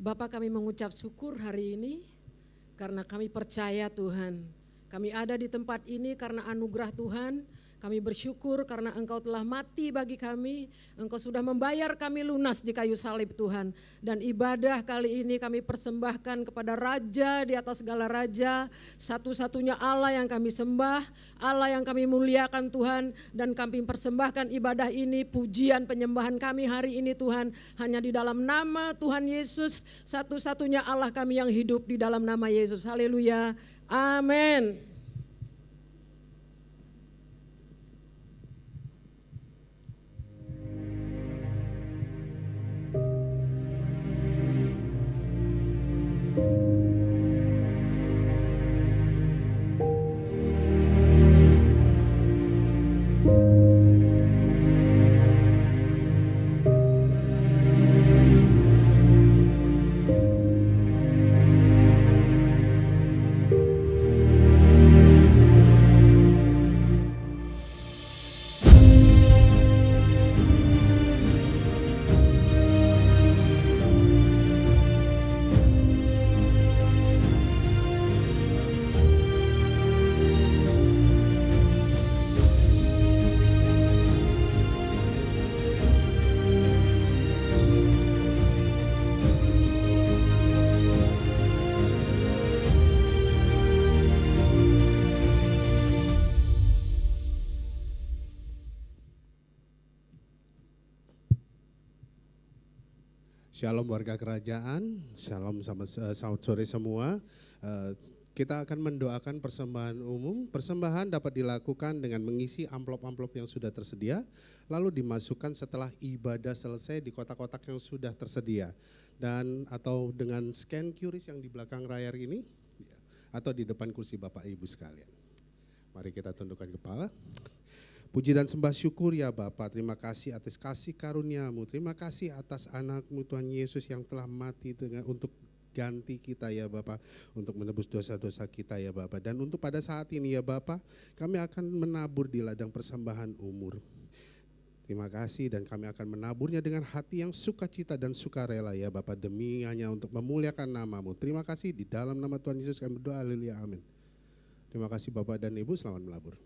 Bapa, kami mengucap syukur hari ini karena kami percaya Tuhan. Kami ada di tempat ini karena anugerah Tuhan. Kami bersyukur karena Engkau telah mati bagi kami. Engkau sudah membayar kami lunas di kayu salib Tuhan. Dan ibadah kali ini kami persembahkan kepada Raja di atas segala raja. Satu-satunya Allah yang kami sembah, Allah yang kami muliakan Tuhan. Dan kami persembahkan ibadah ini, pujian penyembahan kami hari ini Tuhan. Hanya di dalam nama Tuhan Yesus, satu-satunya Allah kami yang hidup di dalam nama Yesus. Haleluya, amin. Shalom warga kerajaan, shalom selamat sore semua. Kita akan mendoakan persembahan umum. Persembahan dapat dilakukan dengan mengisi amplop-amplop yang sudah tersedia, lalu dimasukkan setelah ibadah selesai di kotak-kotak yang sudah tersedia. Dan atau dengan scan QRIS yang di belakang layar ini, atau di depan kursi Bapak Ibu sekalian. Mari kita tundukkan kepala. Puji dan sembah syukur ya Bapa, terima kasih atas kasih karunia-Mu, terima kasih atas anak-Mu Tuhan Yesus yang telah mati untuk ganti kita ya Bapa, untuk menebus dosa-dosa kita ya Bapa. Dan untuk pada saat ini ya Bapa, kami akan menabur di ladang persembahan umur. Terima kasih dan kami akan menaburnya dengan hati yang sukacita dan sukarela ya Bapa, demi hanya untuk memuliakan nama-Mu. Terima kasih, di dalam nama Tuhan Yesus kami berdoa, haleluya, amin. Terima kasih Bapak dan Ibu, selamat melabur.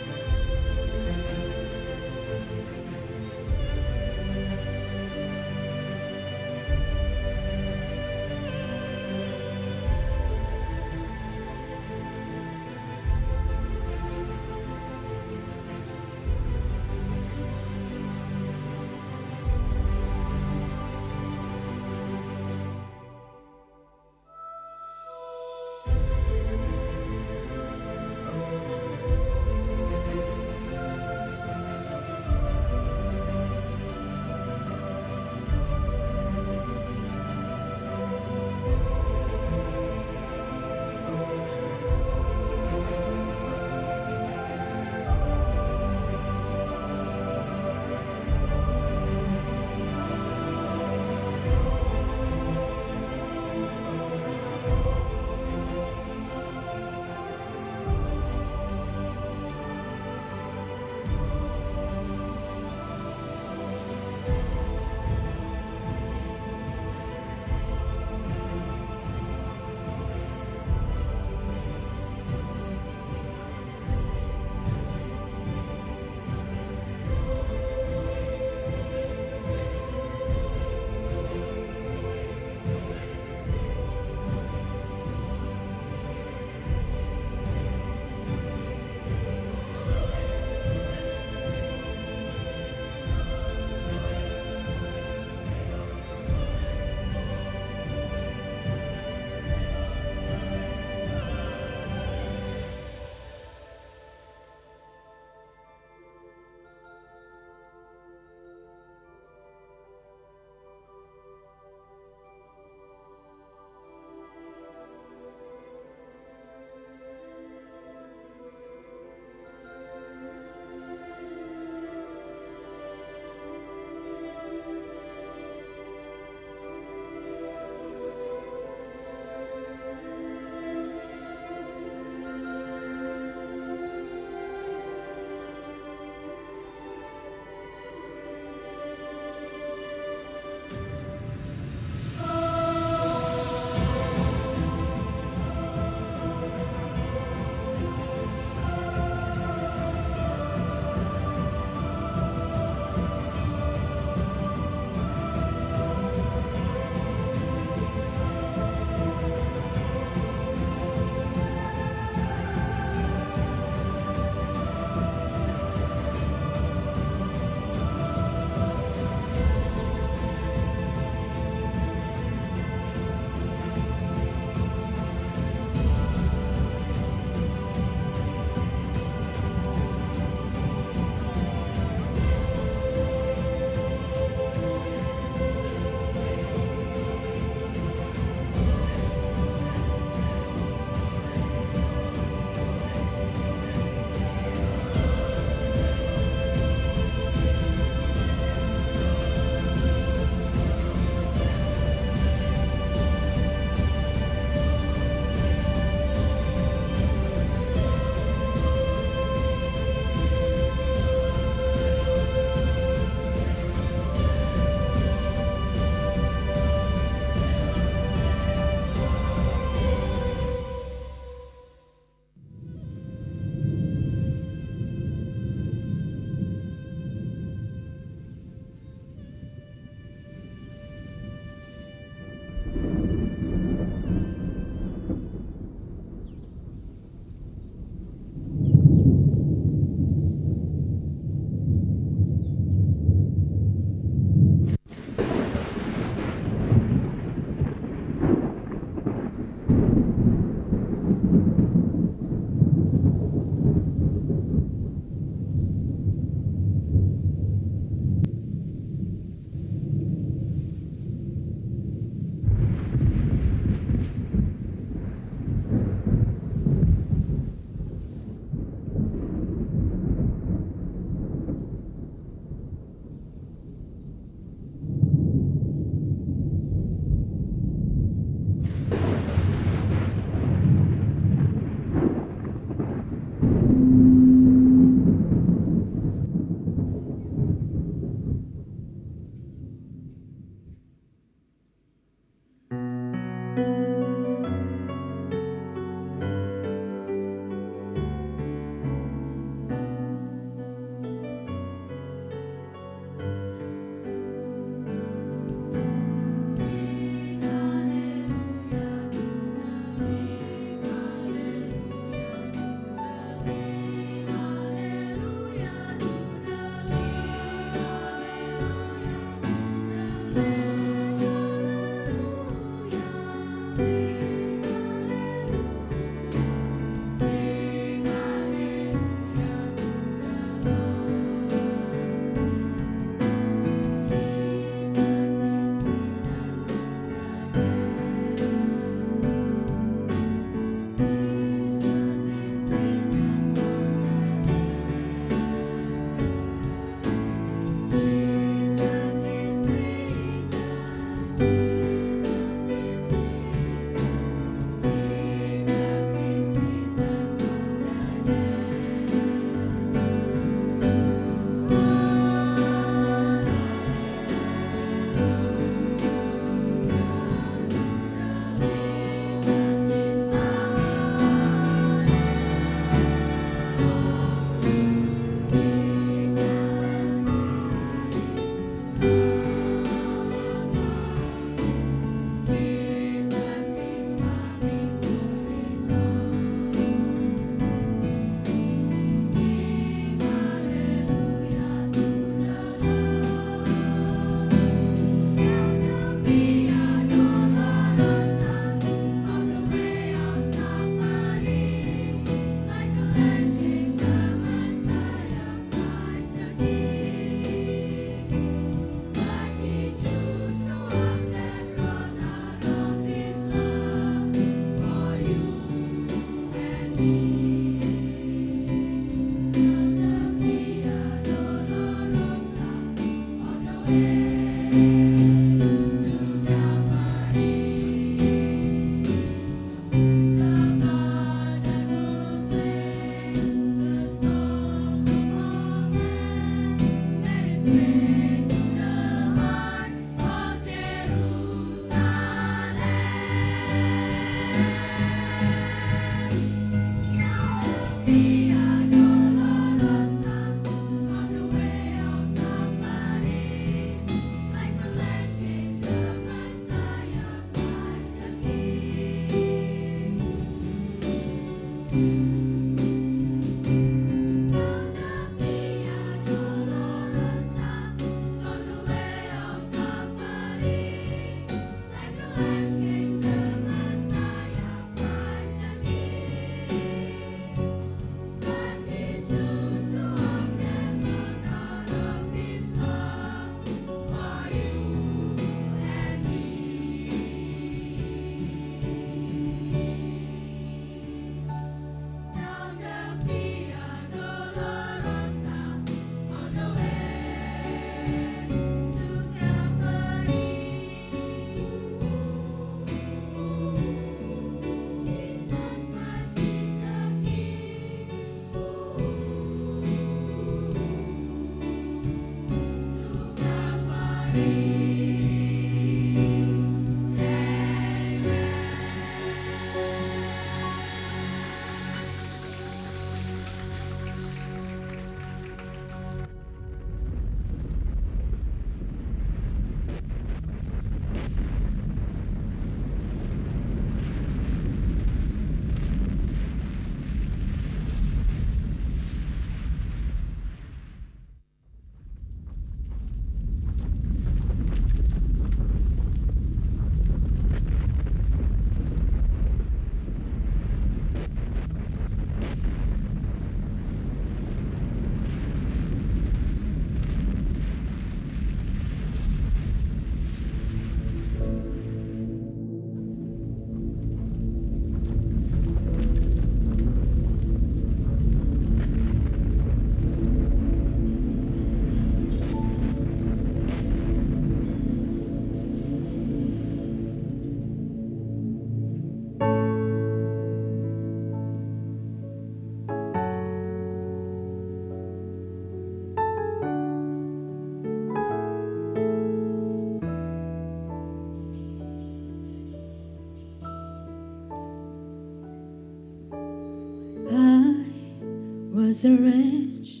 was a wretch,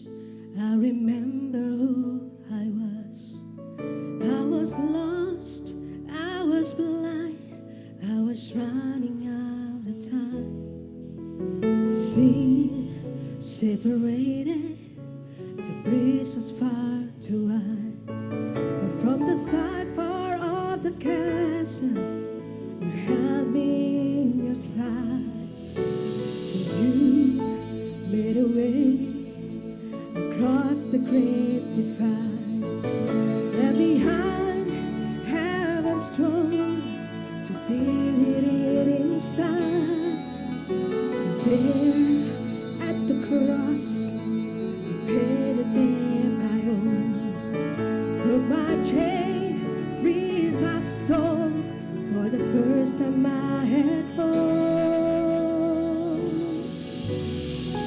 I remember who I was. I was lost, I was blind, I was running out of time. Sin separated, the breeze was far too wide. But from the side far of the castle, you held me in your side. So you made a way across the great divide. Left behind heaven's throne to build it inside. So there at the cross, you paid the debt I owe. Broke my chain, freed my soul. For the first time I had hope.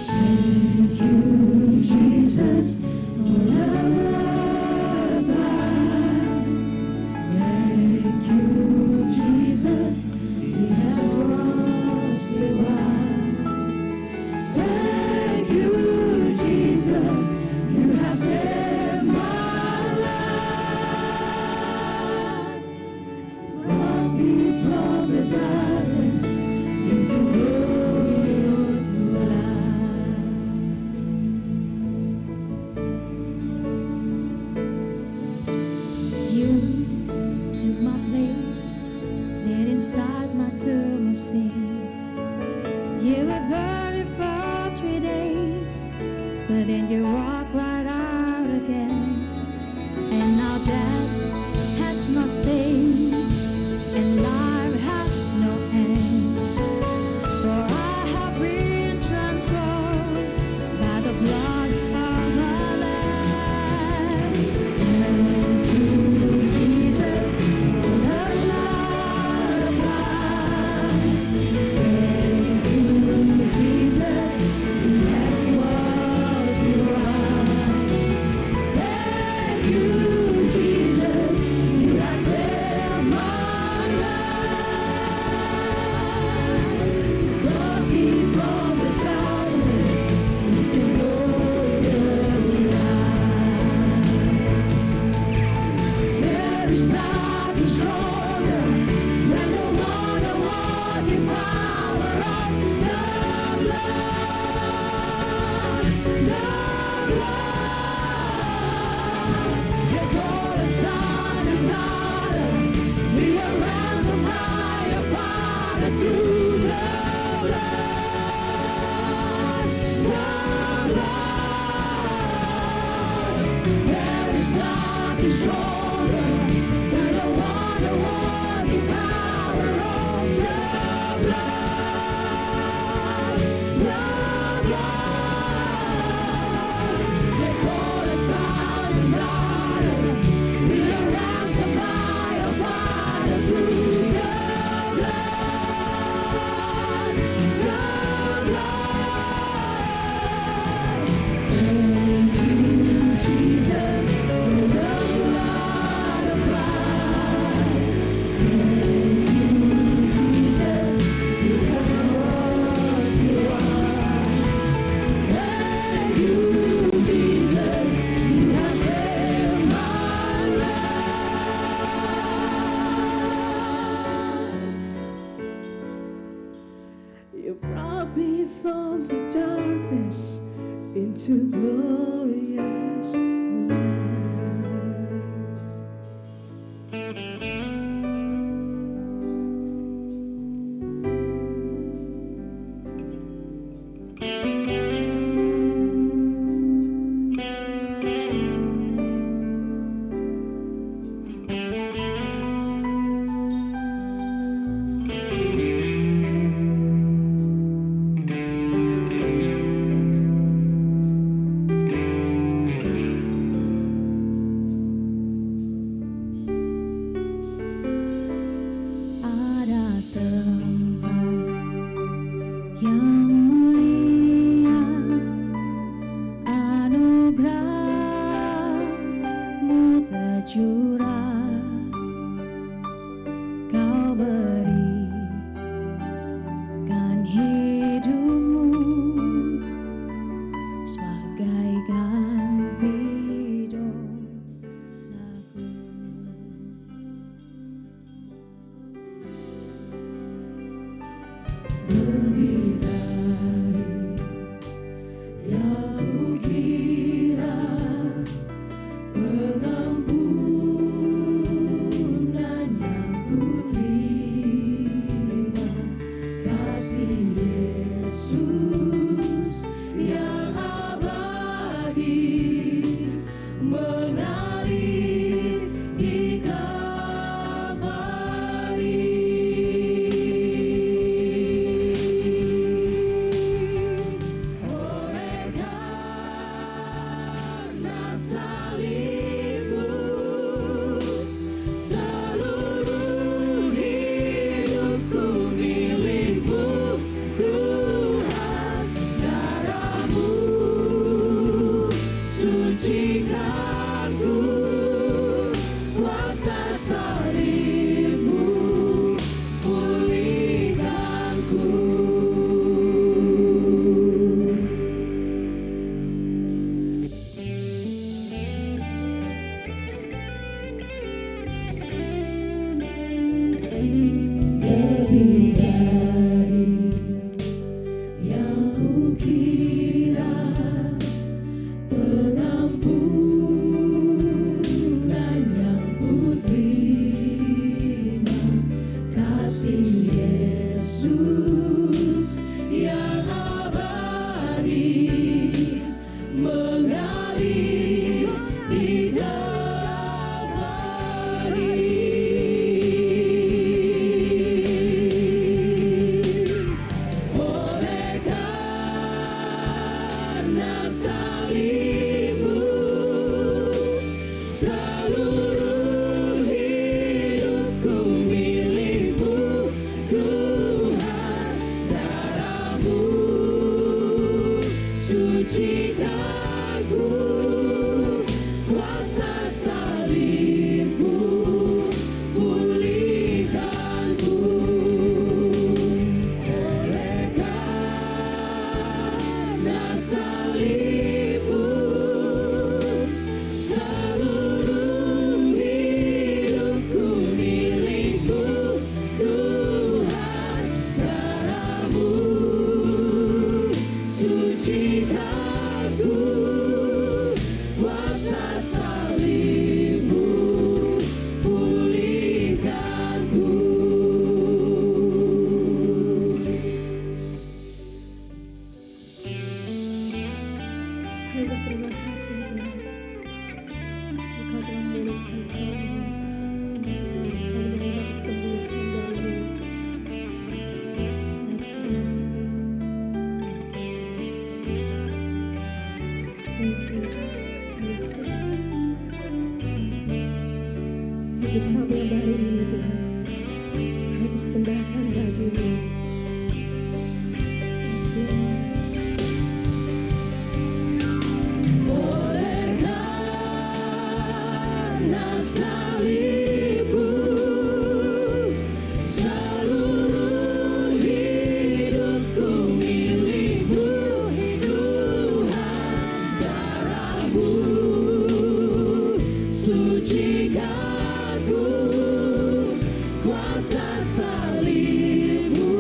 Thank you, Jesus, for love abide. Thank you, Jesus, He has washed me white. Thank you, Jesus, You have saved my life. Brought me from the darkness You brought me from the darkness into glorious hidup kami yang baru ini Tuhan. Kami persembahkan bagi-Mu Yesus. Yes, Lord. Oleh karena salib-Mu, seluruh hidupku milik-Mu, Tuhan. Darah-Mu sucikan ku, kuasa salib-Mu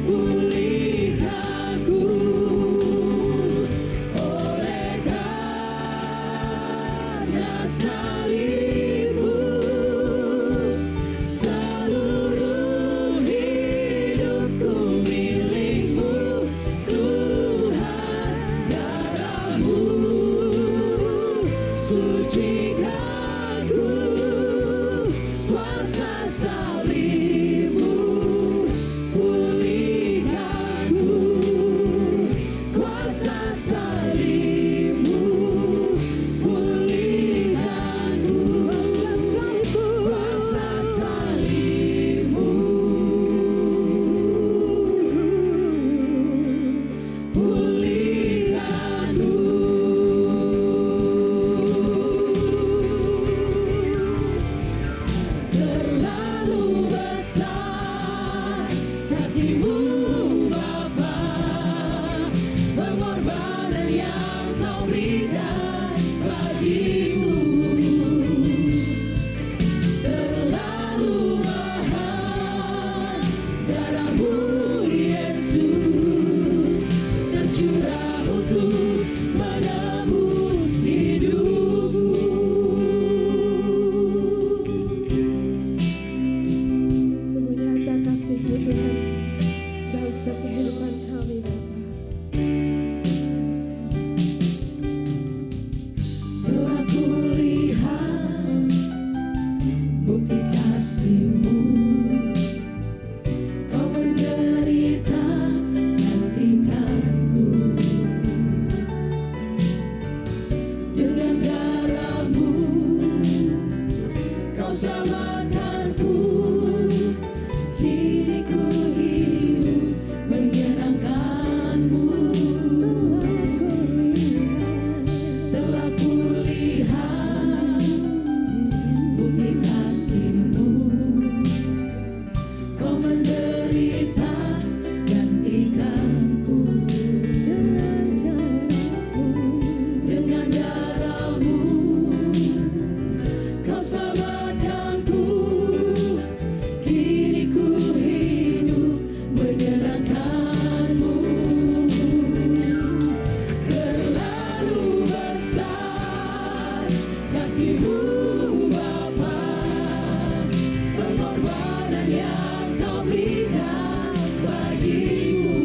pulihkan ku. Oleh karena salib-Mu, seluruh hidupku milik-Mu, Tuhan. Darah-Mu sucikan ku, kuasa salib-Mu pulihkan ku. Kuasa salib-Mu pulihkan ku. Kuasa salib-Mu pulihkan ku. Terlalu besar kasih-Mu Bapa, pengorbanan yang Kau berikan bagiku. Terlalu mahal darah-Mu Yesus, tercurah untuk menebus hidupku. Sungguh nyata kasih-Mu Tuhan dalam setiap kehidupan kami Bapa. Yes, Lord. Telah kulihat bukti kasih-Mu, Kau menderita gantikanku. Dengan darah-Mu Kau selamatkanku. Kini ku hidup menyenangkan-Mu. Telah kulihat bukti kasih-Mu, Kau menderita gantikanku. Dengan darah-Mu Kau selamatkanku. Kini ku hidup menyenangkan-Mu. Terlalu besar kasih-Mu Bapa, pengorbanan yang Kau berikan bagiku.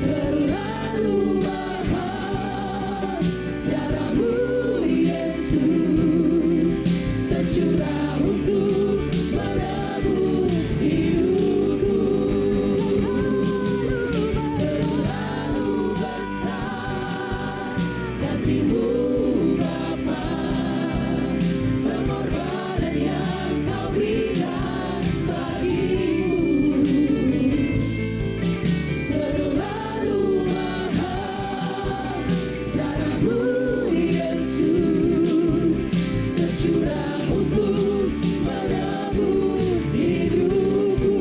Terlalu mahal darah-Mu Yesus, tercurah untuk menebus hidupku. Terlalu besar kasih-Mu Bapa, pengorbanan yang Kau berikan bagiku. Terlalu mahal darah-Mu Yesus, tercurah untuk menebus hidupku.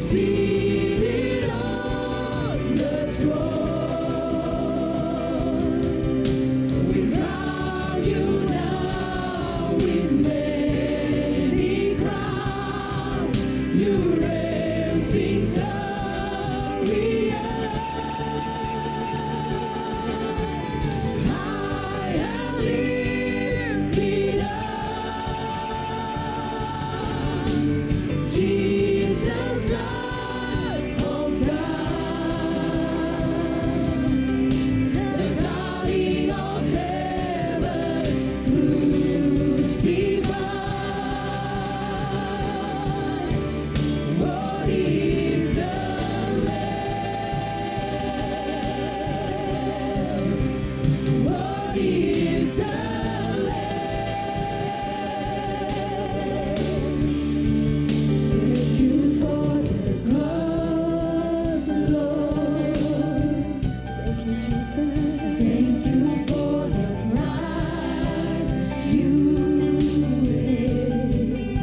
seated on the throne. We crown you now with many crowns. You reign victorious. High and lifted up, Jesus, Son of God. The darling of heaven, crucified. What is the Lamb? What is the Thank you for the cross, Lord. Thank you, Jesus. Thank you for the price you paid,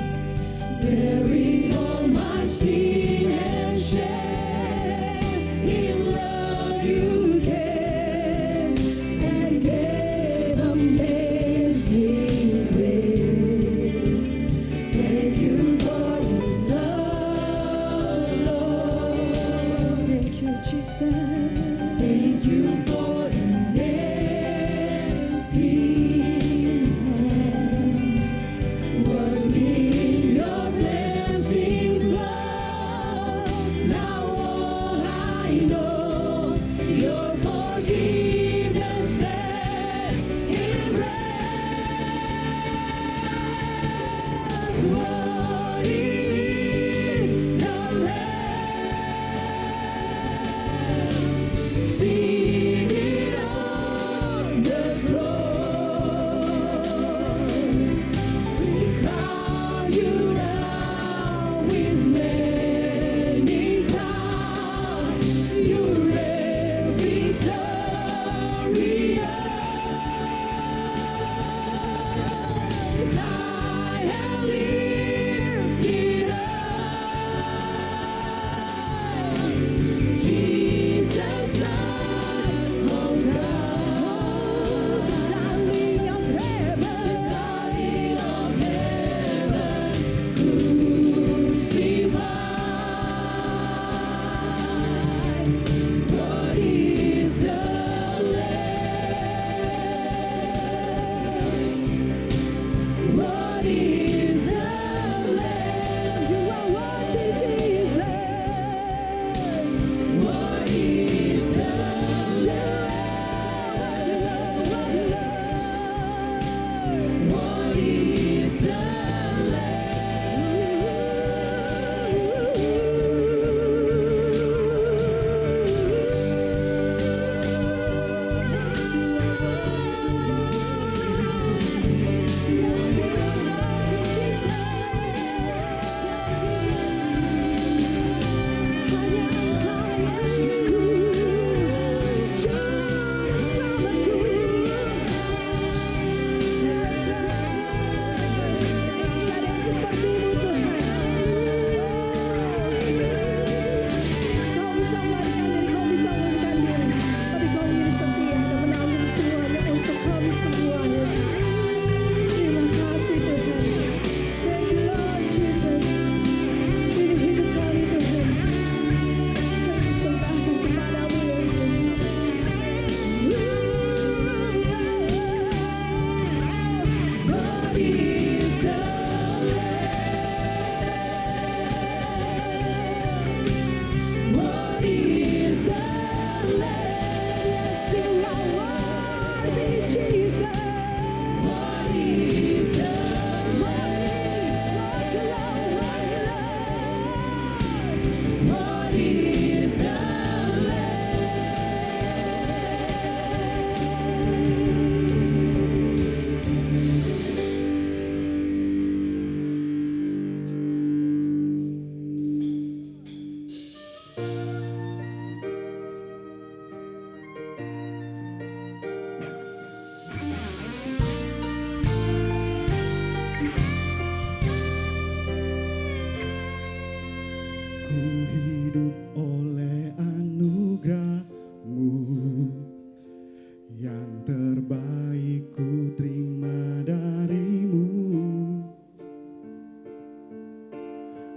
bearing all my sin and shame. In love you came and gave amazing grace. Thank you for this love, Lord. Thank you, Jesus. Thank you for the name peace was in your plans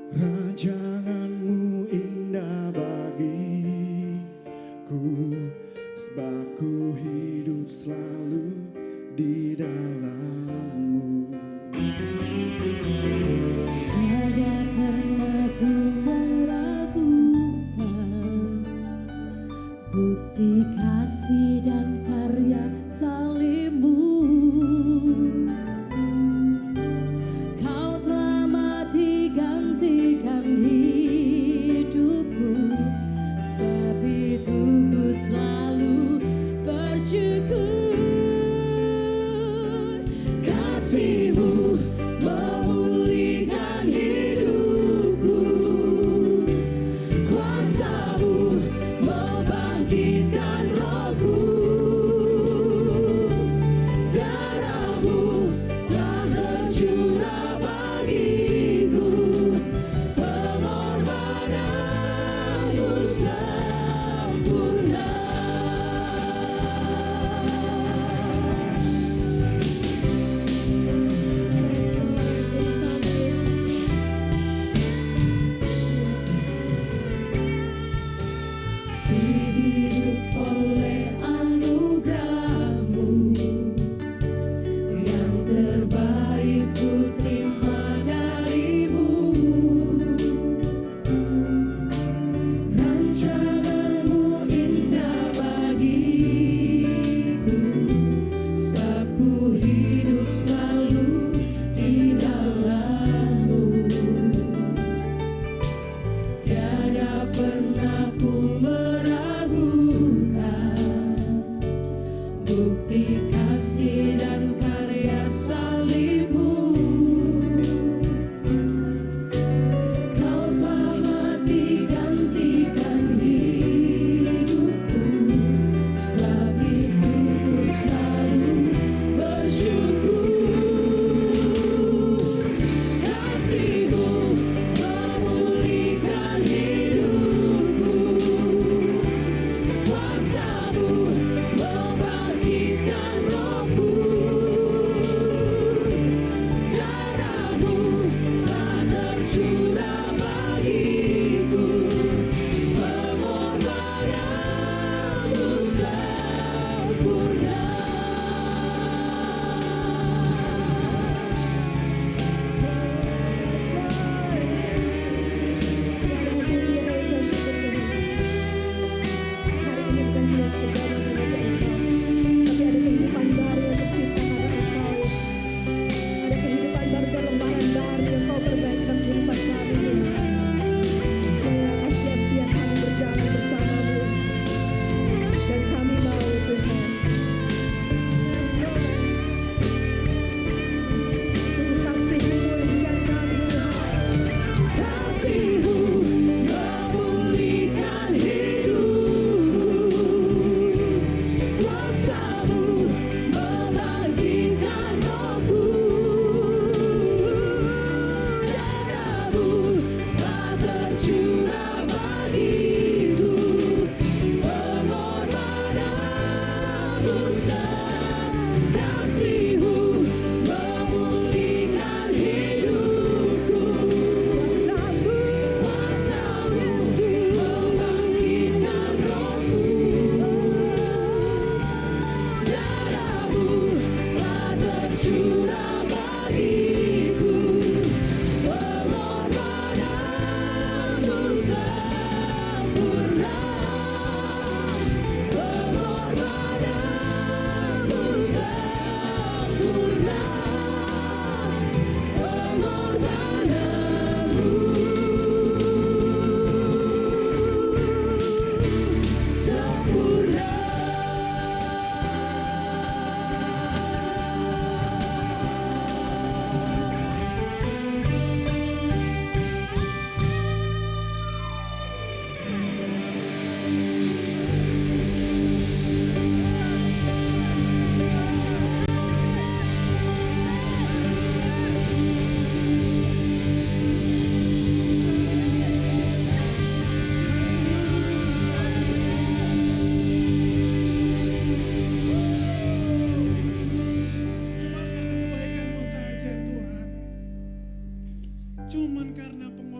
Rancanganmu indah bagiku, sebab ku hidup selalu di dalam-Mu. Tiada pernah ku meragukan bukti kasih dan karya salib-Mu. Kau telah mati gantikan hidup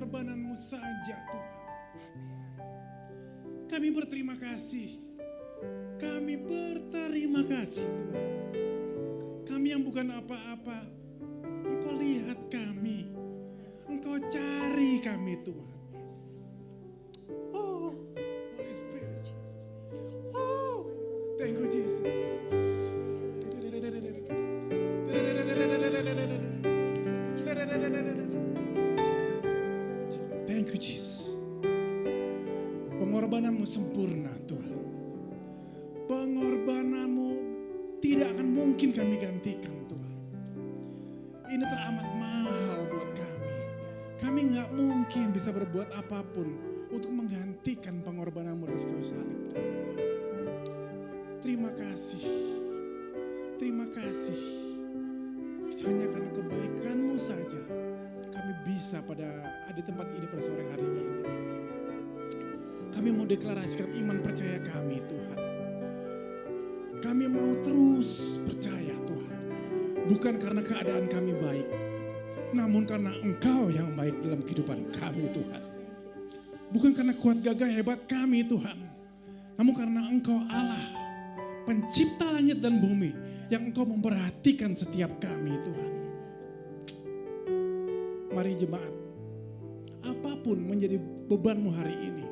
pengorbanan-Mu saja Tuhan. Kami berterima kasih. Kami berterima kasih Tuhan. Kami yang bukan apa-apa, Engkau lihat kami. Engkau cari kami Tuhan. Oh, Holy Spirit. Oh, thank you Jesus. Thank you Jesus. Pengorbanan-Mu sempurna Tuhan. Pengorbanan-Mu tidak akan mungkin kami gantikan Tuhan. Ini teramat mahal buat kami. Kami gak mungkin bisa berbuat apapun untuk menggantikan pengorbanan-Mu di kayu salib. Terima kasih. Terima kasih. Hanya karena kebaikan-Mu saja kami bisa ada di tempat ini pada sore hari ini. Kami mau deklarasikan iman percaya kami Tuhan. Kami mau terus percaya Tuhan. Bukan karena keadaan kami baik, namun karena Engkau yang baik dalam kehidupan kami Tuhan. Bukan karena kuat gagah hebat kami Tuhan, namun karena Engkau Allah, pencipta langit dan bumi, yang Engkau memperhatikan setiap kami Tuhan. Mari jemaat, apapun menjadi bebanmu hari ini,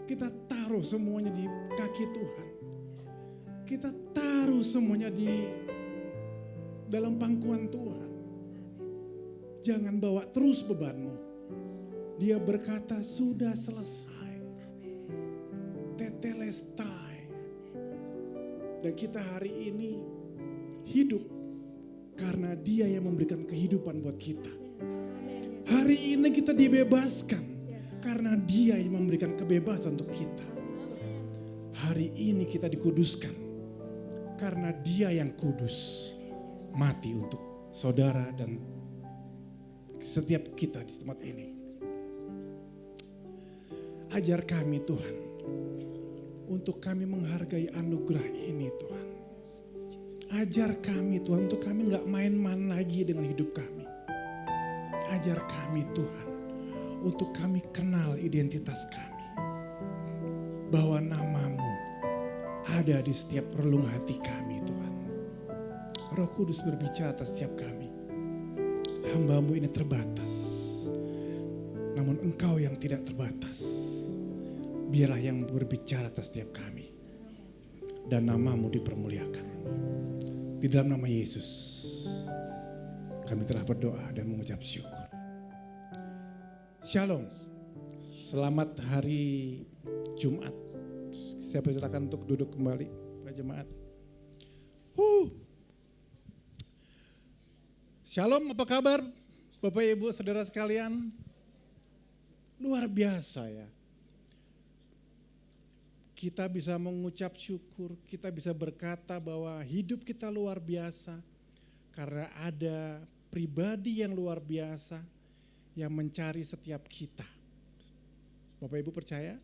kita taruh semuanya di kaki Tuhan. Kita taruh semuanya di dalam pangkuan Tuhan. Jangan bawa terus bebanmu. Dia berkata sudah selesai. Tetelestai. Dan kita hari ini hidup karena Dia yang memberikan kehidupan buat kita. Hari ini kita dibebaskan karena Dia yang memberikan kebebasan untuk kita. Hari ini kita dikuduskan karena Dia yang kudus mati untuk saudara dan setiap kita di tempat ini. Ajar kami Tuhan untuk kami menghargai anugerah ini Tuhan. Ajar kami Tuhan untuk kami gak main-main lagi dengan hidup kami. Ajar kami Tuhan untuk kami kenal identitas kami. Bahwa nama-Mu ada di setiap relung hati kami Tuhan. Roh Kudus berbicara atas setiap kami. Hamba-Mu ini terbatas. Namun Engkau yang tidak terbatas. Biarlah yang berbicara atas setiap kami. Dan nama-Mu dipermuliakan. Di dalam nama Yesus kami telah berdoa dan mengucap syukur. Shalom. Selamat hari Jumat. Saya persilakan untuk duduk kembali Pak Jemaat. Shalom, apa kabar Bapak Ibu Saudara sekalian? Luar biasa ya. Kita bisa mengucap syukur, kita bisa berkata bahwa hidup kita luar biasa karena ada pribadi yang luar biasa yang mencari setiap kita. Bapak Ibu percaya?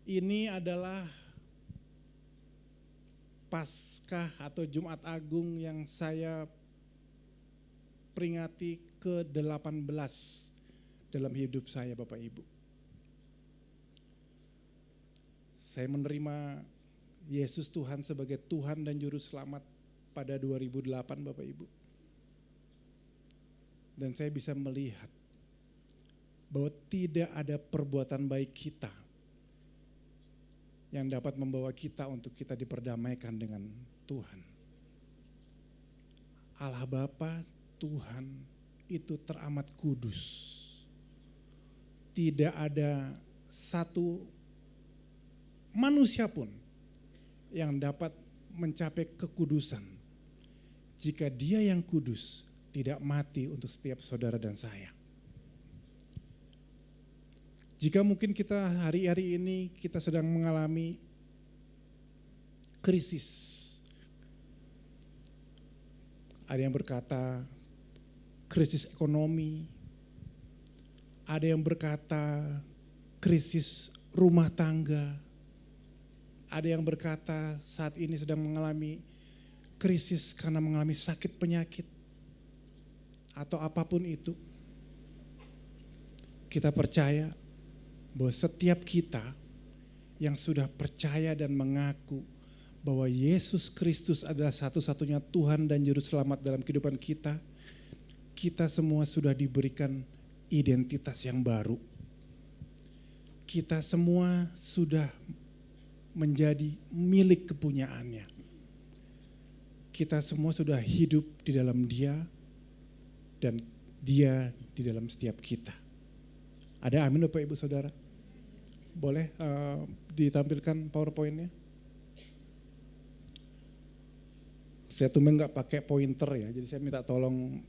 Ini adalah Paskah atau Jumat Agung yang saya peringati ke-18 dalam hidup saya Bapak Ibu. Saya menerima Yesus Tuhan sebagai Tuhan dan Juru Selamat pada 2008 Bapak Ibu. Dan saya bisa melihat bahwa tidak ada perbuatan baik kita yang dapat membawa kita untuk kita diperdamaikan dengan Tuhan. Allah Bapa, Tuhan itu teramat kudus. Tidak ada satu manusia pun yang dapat mencapai kekudusan jika Dia yang kudus tidak mati untuk setiap saudara dan saya. Jika mungkin kita hari-hari ini kita sedang mengalami krisis. Ada yang berkata krisis ekonomi, ada yang berkata krisis rumah tangga, ada yang berkata saat ini sedang mengalami krisis karena mengalami sakit penyakit atau apapun itu. Kita percaya bahwa setiap kita yang sudah percaya dan mengaku bahwa Yesus Kristus adalah satu-satunya Tuhan dan Juru Selamat dalam kehidupan kita, kita semua sudah diberikan identitas yang baru. Kita semua sudah menjadi milik kepunyaannya. Kita semua sudah hidup di dalam Dia dan Dia di dalam setiap kita. Ada amin Bapak Ibu Saudara? Boleh ditampilkan PowerPoint-nya? Saya tumben nggak pakai pointer ya, jadi saya minta tolong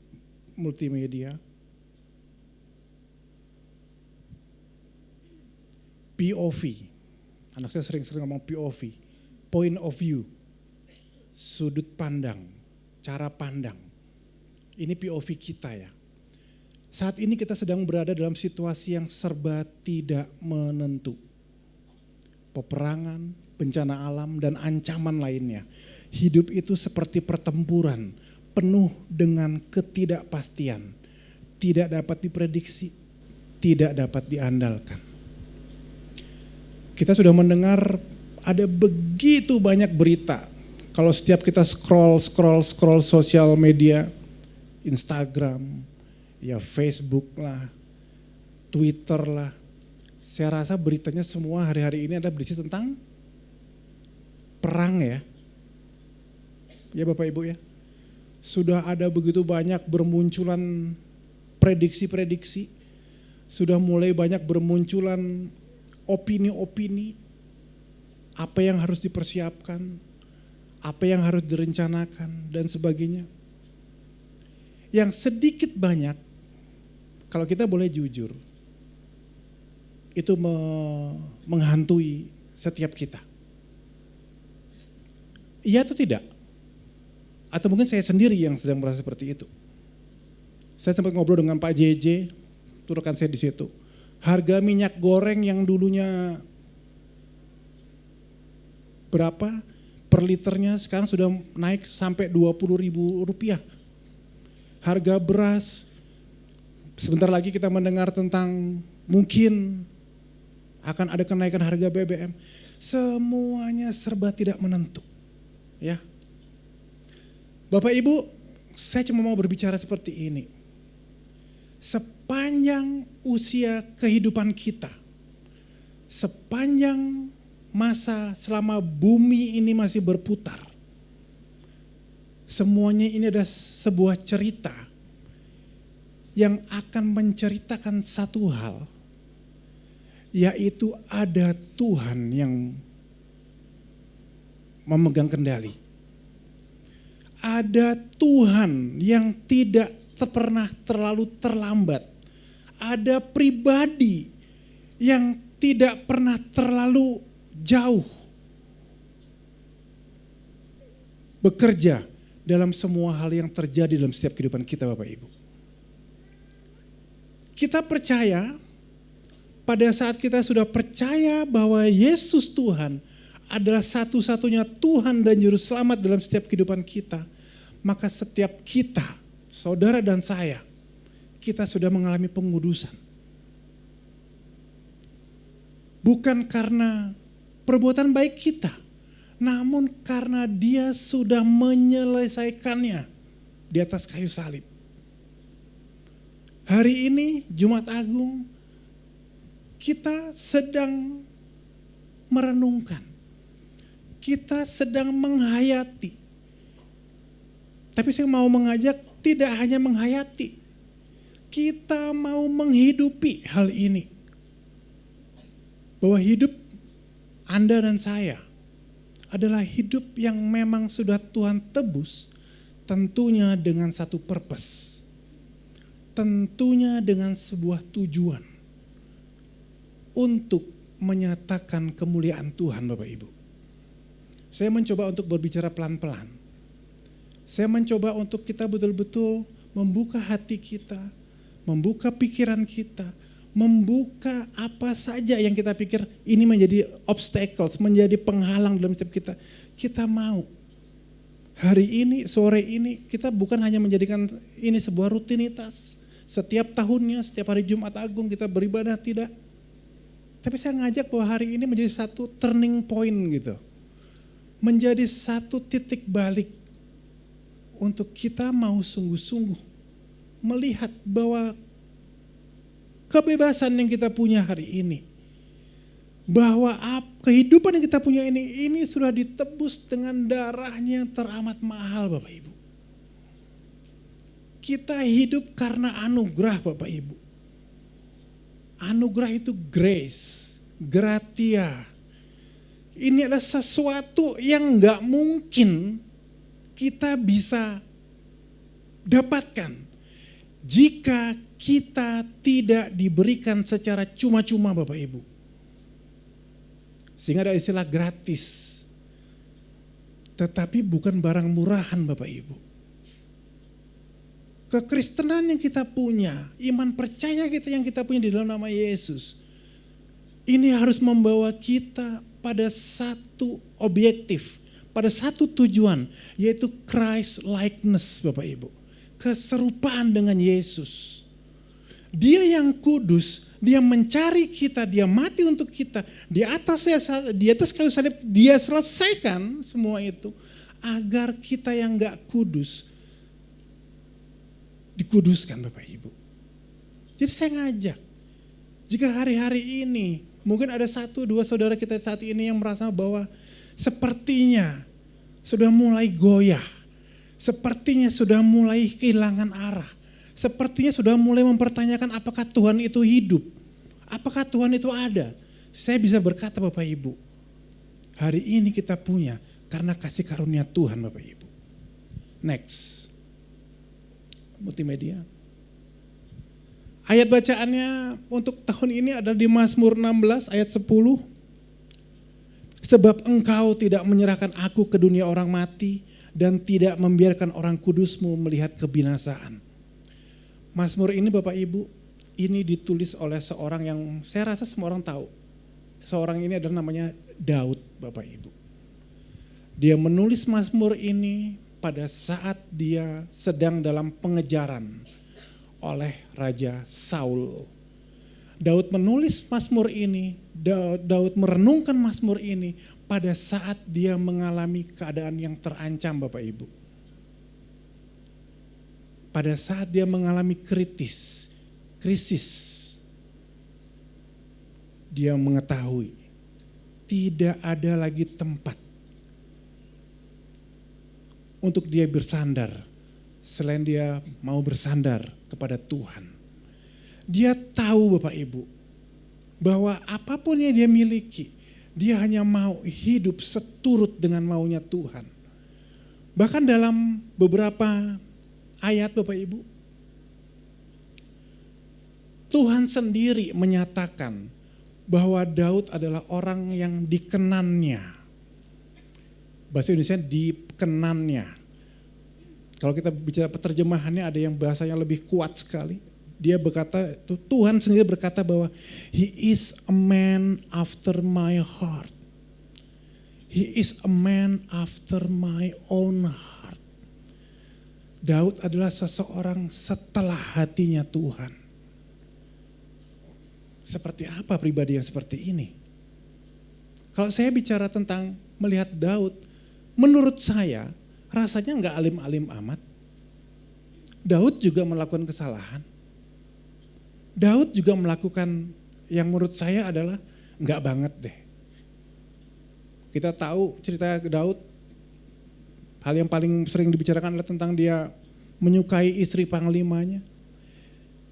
multimedia. POV, anak saya sering-sering ngomong POV, point of view, sudut pandang, cara pandang. Ini POV kita ya. Saat ini kita sedang berada dalam situasi yang serba tidak menentu. Peperangan, bencana alam, dan ancaman lainnya. Hidup itu seperti pertempuran, penuh dengan ketidakpastian. Tidak dapat diprediksi, tidak dapat diandalkan. Kita sudah mendengar ada begitu banyak berita. Kalau setiap kita scroll sosial media, Instagram, ya Facebook lah, Twitter lah. Saya rasa beritanya semua hari-hari ini ada berita tentang perang ya. Ya Bapak Ibu ya. Sudah ada begitu banyak bermunculan prediksi-prediksi. Sudah mulai banyak bermunculan opini-opini. Apa yang harus dipersiapkan, apa yang harus direncanakan dan sebagainya. Yang sedikit banyak, kalau kita boleh jujur, itu menghantui setiap kita. Iya atau tidak? Atau mungkin saya sendiri yang sedang merasa seperti itu. Saya sempat ngobrol dengan Pak JJ, itu rekan saya di situ. Harga minyak goreng yang dulunya berapa per liternya sekarang sudah naik sampai Rp20.000. Harga beras, sebentar lagi kita mendengar tentang mungkin akan ada kenaikan harga BBM. Semuanya serba tidak menentu. Ya. Bapak Ibu, saya cuma mau berbicara seperti ini. Sepanjang usia kehidupan kita, sepanjang masa selama bumi ini masih berputar, semuanya ini ada sebuah cerita yang akan menceritakan satu hal, yaitu ada Tuhan yang memegang kendali. Ada Tuhan yang tidak pernah terlalu terlambat. Ada pribadi yang tidak pernah terlalu jauh bekerja dalam semua hal yang terjadi dalam setiap kehidupan kita Bapak Ibu. Kita percaya pada saat kita sudah percaya bahwa Yesus Tuhan adalah satu-satunya Tuhan dan Juru Selamat dalam setiap kehidupan kita, maka setiap kita, saudara dan saya, kita sudah mengalami pengudusan. Bukan karena perbuatan baik kita, namun karena Dia sudah menyelesaikannya di atas kayu salib. Hari ini Jumat Agung, kita sedang merenungkan. Kita sedang menghayati. Tapi saya mau mengajak tidak hanya menghayati. Kita mau menghidupi hal ini. Bahwa hidup Anda dan saya adalah hidup yang memang sudah Tuhan tebus. Tentunya dengan satu purpose. Tentunya dengan sebuah tujuan. Untuk menyatakan kemuliaan Tuhan Bapak Ibu. Saya mencoba untuk berbicara pelan-pelan. Saya mencoba untuk kita betul-betul membuka hati kita, membuka pikiran kita, membuka apa saja yang kita pikir ini menjadi obstacles, menjadi penghalang dalam hidup kita. Kita mau hari ini, sore ini, kita bukan hanya menjadikan ini sebuah rutinitas, setiap tahunnya, setiap hari Jumat Agung kita beribadah, tidak. Tapi saya ngajak bahwa hari ini menjadi satu turning point gitu. Menjadi satu titik balik untuk kita mau sungguh-sungguh melihat bahwa kebebasan yang kita punya hari ini, bahwa kehidupan yang kita punya ini sudah ditebus dengan darahnya yang teramat mahal Bapak Ibu. Kita hidup karena anugerah Bapak Ibu. Anugerah itu grace, gratia. Ini adalah sesuatu yang gak mungkin kita bisa dapatkan jika kita tidak diberikan secara cuma-cuma Bapak Ibu. Sehingga ada istilah gratis. Tetapi bukan barang murahan Bapak Ibu. Kekristenan yang kita punya, iman percaya kita yang kita punya di dalam nama Yesus, ini harus membawa kita pada satu objektif, pada satu tujuan, yaitu Christ likeness Bapak Ibu. Keserupaan dengan Yesus. Dia yang kudus, dia mencari kita, dia mati untuk kita. Di atas kayu salib dia selesaikan semua itu agar kita yang gak kudus dikuduskan Bapak Ibu. Jadi saya ngajak, jika hari-hari ini mungkin ada 1-2 saudara kita saat ini yang merasa bahwa sepertinya sudah mulai goyah, sepertinya sudah mulai kehilangan arah, sepertinya sudah mulai mempertanyakan apakah Tuhan itu hidup, apakah Tuhan itu ada. Saya bisa berkata Bapak Ibu, hari ini kita punya karena kasih karunia Tuhan Bapak Ibu. Next. Multimedia. Ayat bacaannya untuk tahun ini ada di Mazmur 16 ayat 10. Sebab engkau tidak menyerahkan aku ke dunia orang mati dan tidak membiarkan orang kudusmu melihat kebinasaan. Mazmur ini Bapak Ibu, ini ditulis oleh seorang yang saya rasa semua orang tahu. Seorang ini adalah namanya Daud Bapak Ibu. Dia menulis Mazmur ini pada saat dia sedang dalam pengejaran oleh Raja Saul. Daud menulis Mazmur ini, Daud merenungkan Mazmur ini pada saat dia mengalami keadaan yang terancam Bapak Ibu. Pada saat dia mengalami krisis, dia mengetahui tidak ada lagi tempat untuk dia bersandar, selain dia mau bersandar kepada Tuhan. Dia tahu Bapak Ibu, bahwa apapun yang dia miliki, dia hanya mau hidup seturut dengan maunya Tuhan. Bahkan dalam beberapa ayat Bapak Ibu, Tuhan sendiri menyatakan bahwa Daud adalah orang yang dikenannya. Bahasa Indonesia dikenannya. Kalau kita bicara penerjemahannya ada yang bahasanya lebih kuat sekali. Dia berkata, Tuhan sendiri berkata bahwa He is a man after my heart. He is a man after my own heart. Daud adalah seseorang setelah hatinya Tuhan. Seperti apa pribadi yang seperti ini? Kalau saya bicara tentang melihat Daud, menurut saya rasanya enggak alim-alim amat. Daud juga melakukan kesalahan. Daud juga melakukan yang menurut saya adalah enggak banget deh. Kita tahu cerita Daud, hal yang paling sering dibicarakan adalah tentang dia menyukai istri panglimanya.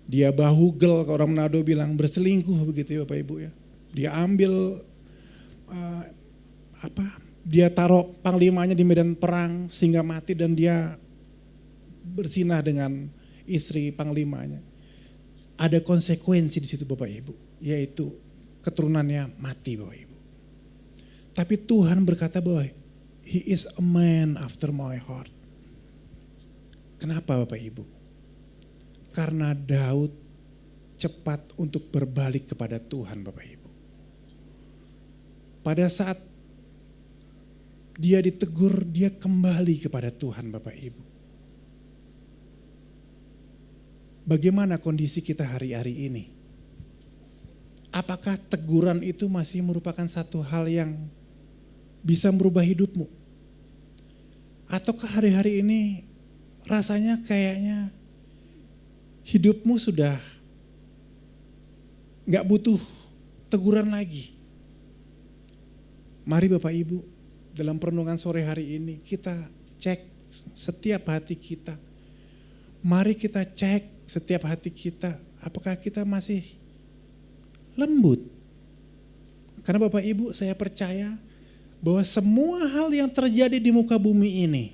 Dia bahugel, kalau orang Manado bilang berselingkuh begitu ya Bapak Ibu ya. Dia ambil dia taruh panglimanya di medan perang sehingga mati dan dia berzinah dengan istri panglimanya. Ada konsekuensi di situ Bapak Ibu, yaitu keturunannya mati Bapak Ibu. Tapi Tuhan berkata bahwa He is a man after my heart. Kenapa Bapak Ibu? Karena Daud cepat untuk berbalik kepada Tuhan Bapak Ibu. Pada saat dia ditegur, dia kembali kepada Tuhan Bapak Ibu. bagaimana kondisi kita hari-hari ini? Apakah teguran itu masih merupakan satu hal yang bisa merubah hidupmu? Ataukah hari-hari ini rasanya kayaknya hidupmu sudah gak butuh teguran lagi? Mari Bapak Ibu, dalam perenungan sore hari ini kita cek setiap hati kita. Mari kita cek setiap hati kita, apakah kita masih lembut? Karena Bapak Ibu, saya percaya bahwa semua hal yang terjadi di muka bumi ini,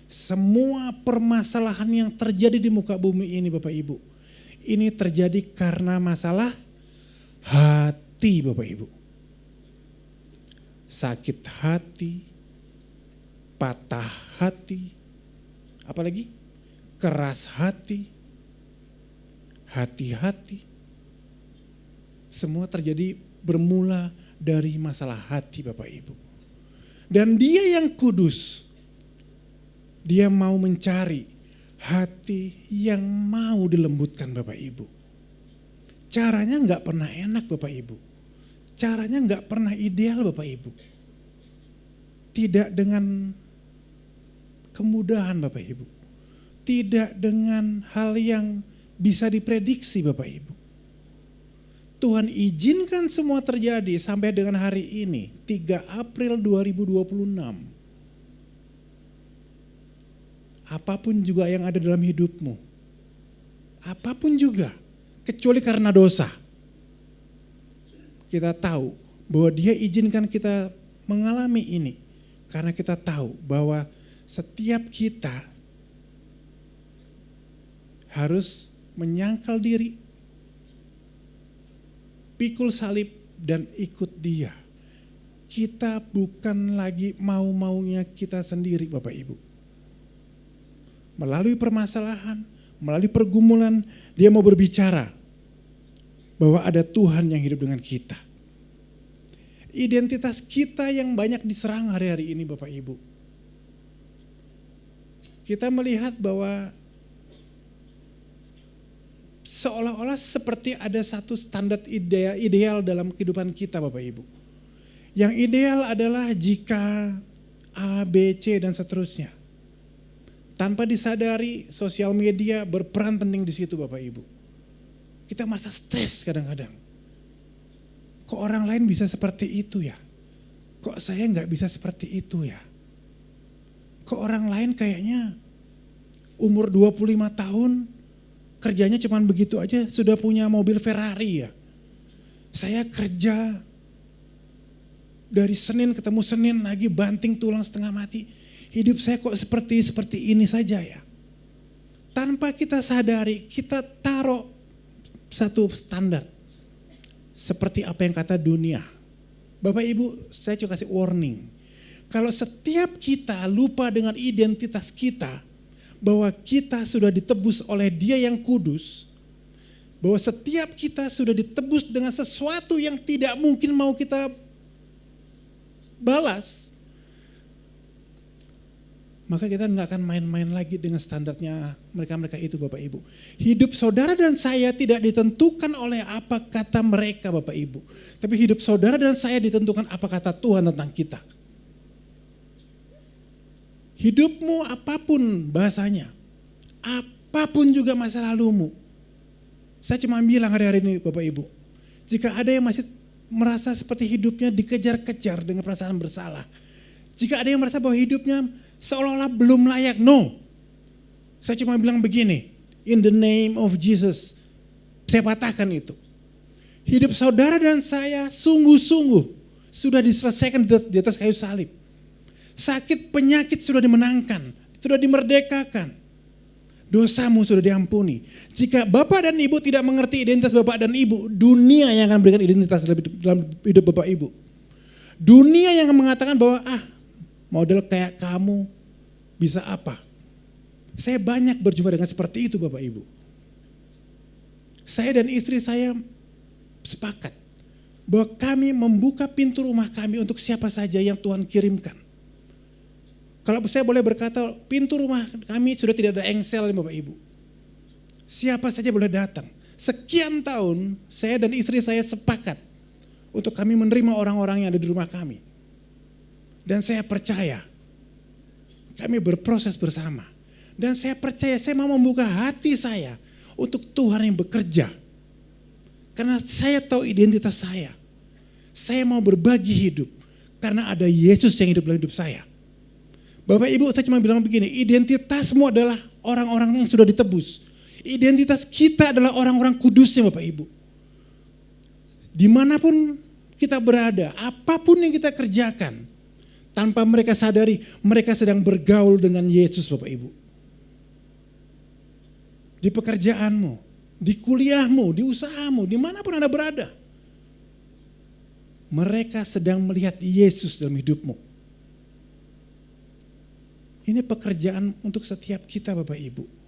semua permasalahan yang terjadi di muka bumi ini Bapak Ibu, ini terjadi karena masalah hati Bapak Ibu. Sakit hati, patah hati, apalagi keras hati, hati-hati. Semua terjadi bermula dari masalah hati Bapak Ibu. Dan Dia yang kudus, Dia mau mencari hati yang mau dilembutkan Bapak Ibu. Caranya enggak pernah enak Bapak Ibu. Caranya enggak pernah ideal Bapak Ibu. Tidak dengan kemudahan Bapak Ibu. Tidak dengan hal yang bisa diprediksi Bapak Ibu. Tuhan izinkan semua terjadi sampai dengan hari ini, 3 April 2026. Apapun juga yang ada dalam hidupmu, apapun juga, kecuali karena dosa. Kita tahu bahwa Dia izinkan kita mengalami ini, karena kita tahu bahwa setiap kita harus menyangkal diri, pikul salib dan ikut Dia. Kita bukan lagi mau-maunya kita sendiri Bapak Ibu. Melalui permasalahan, melalui pergumulan, Dia mau berbicara bahwa ada Tuhan yang hidup dengan kita. Identitas kita yang banyak diserang hari-hari ini Bapak Ibu. Kita melihat bahwa seolah-olah seperti ada satu standar ideal dalam kehidupan kita Bapak Ibu. Yang ideal adalah jika A, B, C dan seterusnya. Tanpa disadari sosial media berperan penting di situ Bapak Ibu. Kita merasa stres kadang-kadang. Kok orang lain bisa seperti itu ya? Kok saya nggak bisa seperti itu ya? Kok orang lain kayaknya umur 25 tahun kerjanya cuma begitu aja sudah punya mobil Ferrari ya. Saya kerja dari Senin ketemu Senin lagi banting tulang setengah mati. Hidup saya kok seperti ini saja ya. Tanpa kita sadari kita taruh satu standar. Seperti apa yang kata dunia. Bapak Ibu saya coba kasih warning. Kalau setiap kita lupa dengan identitas kita, bahwa kita sudah ditebus oleh Dia yang kudus, bahwa setiap kita sudah ditebus dengan sesuatu yang tidak mungkin mau kita balas, maka kita nggak akan main-main lagi dengan standarnya mereka-mereka itu Bapak Ibu. Hidup saudara dan saya tidak ditentukan oleh apa kata mereka Bapak Ibu, tapi hidup saudara dan saya ditentukan apa kata Tuhan tentang kita. Hidupmu apapun bahasanya, apapun juga masa lalumu. Saya cuma bilang hari-hari ini Bapak Ibu, jika ada yang masih merasa seperti hidupnya dikejar-kejar dengan perasaan bersalah, jika ada yang merasa bahwa hidupnya seolah-olah belum layak, no. Saya cuma bilang begini, in the name of Jesus, saya patahkan itu. Hidup saudara dan saya sungguh-sungguh sudah diselesaikan di atas kayu salib. Sakit penyakit sudah dimenangkan, sudah dimerdekakan. Dosamu sudah diampuni. Jika Bapak dan Ibu tidak mengerti identitas Bapak dan Ibu, dunia yang akan berikan identitas dalam hidup Bapak Ibu. Dunia yang mengatakan bahwa model kayak kamu bisa apa? Saya banyak berjumpa dengan seperti itu Bapak Ibu. Saya dan istri saya sepakat bahwa kami membuka pintu rumah kami untuk siapa saja yang Tuhan kirimkan. Kalau saya boleh berkata, pintu rumah kami sudah tidak ada engsel Bapak Ibu. Siapa saja boleh datang. Sekian tahun saya dan istri saya sepakat untuk kami menerima orang-orang yang ada di rumah kami. Dan saya percaya kami berproses bersama. Dan saya percaya saya mau membuka hati saya untuk Tuhan yang bekerja. Karena saya tahu identitas saya. Saya mau berbagi hidup karena ada Yesus yang hidup dalam hidup saya. Bapak Ibu, saya cuma bilang begini, identitasmu adalah orang-orang yang sudah ditebus. Identitas kita adalah orang-orang kudusnya Bapak Ibu. Dimanapun kita berada, apapun yang kita kerjakan, tanpa mereka sadari, mereka sedang bergaul dengan Yesus Bapak Ibu. Di pekerjaanmu, di kuliahmu, di usahamu, dimanapun Anda berada. Mereka sedang melihat Yesus dalam hidupmu. Ini pekerjaan untuk setiap kita Bapak Ibu.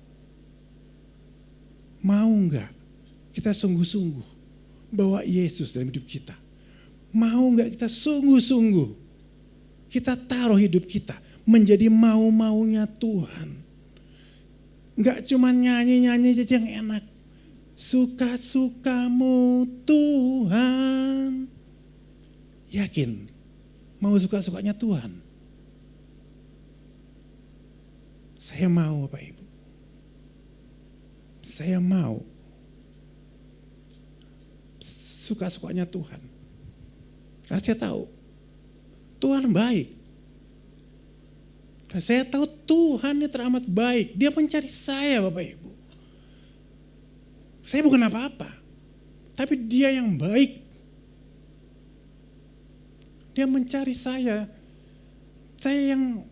Mau enggak kita sungguh-sungguh bawa Yesus dalam hidup kita? Mau enggak kita sungguh-sungguh kita taruh hidup kita menjadi mau-maunya Tuhan? Enggak cuma nyanyi-nyanyi aja yang enak. Suka-sukamu Tuhan. Yakin mau suka-sukanya Tuhan? Saya mau Bapak Ibu. Saya mau suka-sukanya Tuhan. Karena saya tahu Tuhan baik. Dan saya tahu Tuhan ini teramat baik. Dia mencari saya Bapak Ibu. Saya bukan apa-apa. Tapi dia yang baik. Dia mencari saya. Saya yang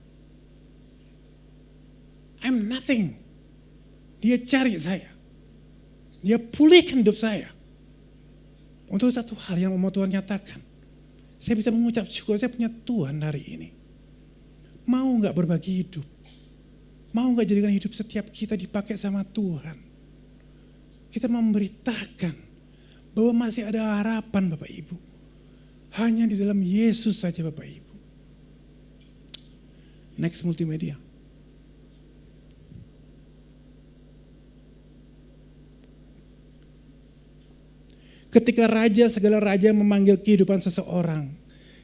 I'm nothing. Dia cari saya. Dia pulihkan hidup saya. Untuk satu hal yang mau Tuhan nyatakan. Saya bisa mengucap syukur saya punya Tuhan hari ini. Mau gak berbagi hidup? Mau gak jadikan hidup setiap kita dipakai sama Tuhan? Kita memberitakan bahwa masih ada harapan Bapak Ibu. Hanya di dalam Yesus saja Bapak Ibu. Next multimedia. Ketika segala raja memanggil kehidupan seseorang,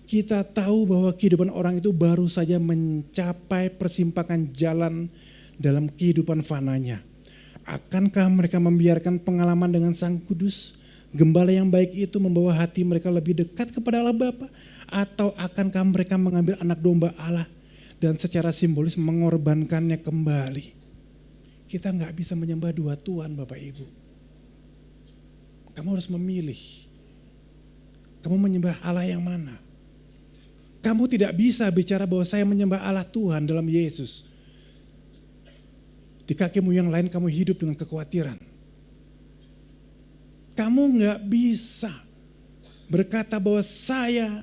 kita tahu bahwa kehidupan orang itu baru saja mencapai persimpangan jalan dalam kehidupan fananya. Akankah mereka membiarkan pengalaman dengan Sang Kudus, Gembala yang baik itu membawa hati mereka lebih dekat kepada Allah Bapa? Atau akankah mereka mengambil anak domba Allah dan secara simbolis mengorbankannya kembali? Kita gak bisa menyembah dua Tuhan Bapak Ibu. Kamu harus memilih. Kamu menyembah Allah yang mana? Kamu tidak bisa bicara bahwa saya menyembah Allah Tuhan dalam Yesus. Di kakimu yang lain kamu hidup dengan kekhawatiran. Kamu gak bisa berkata bahwa saya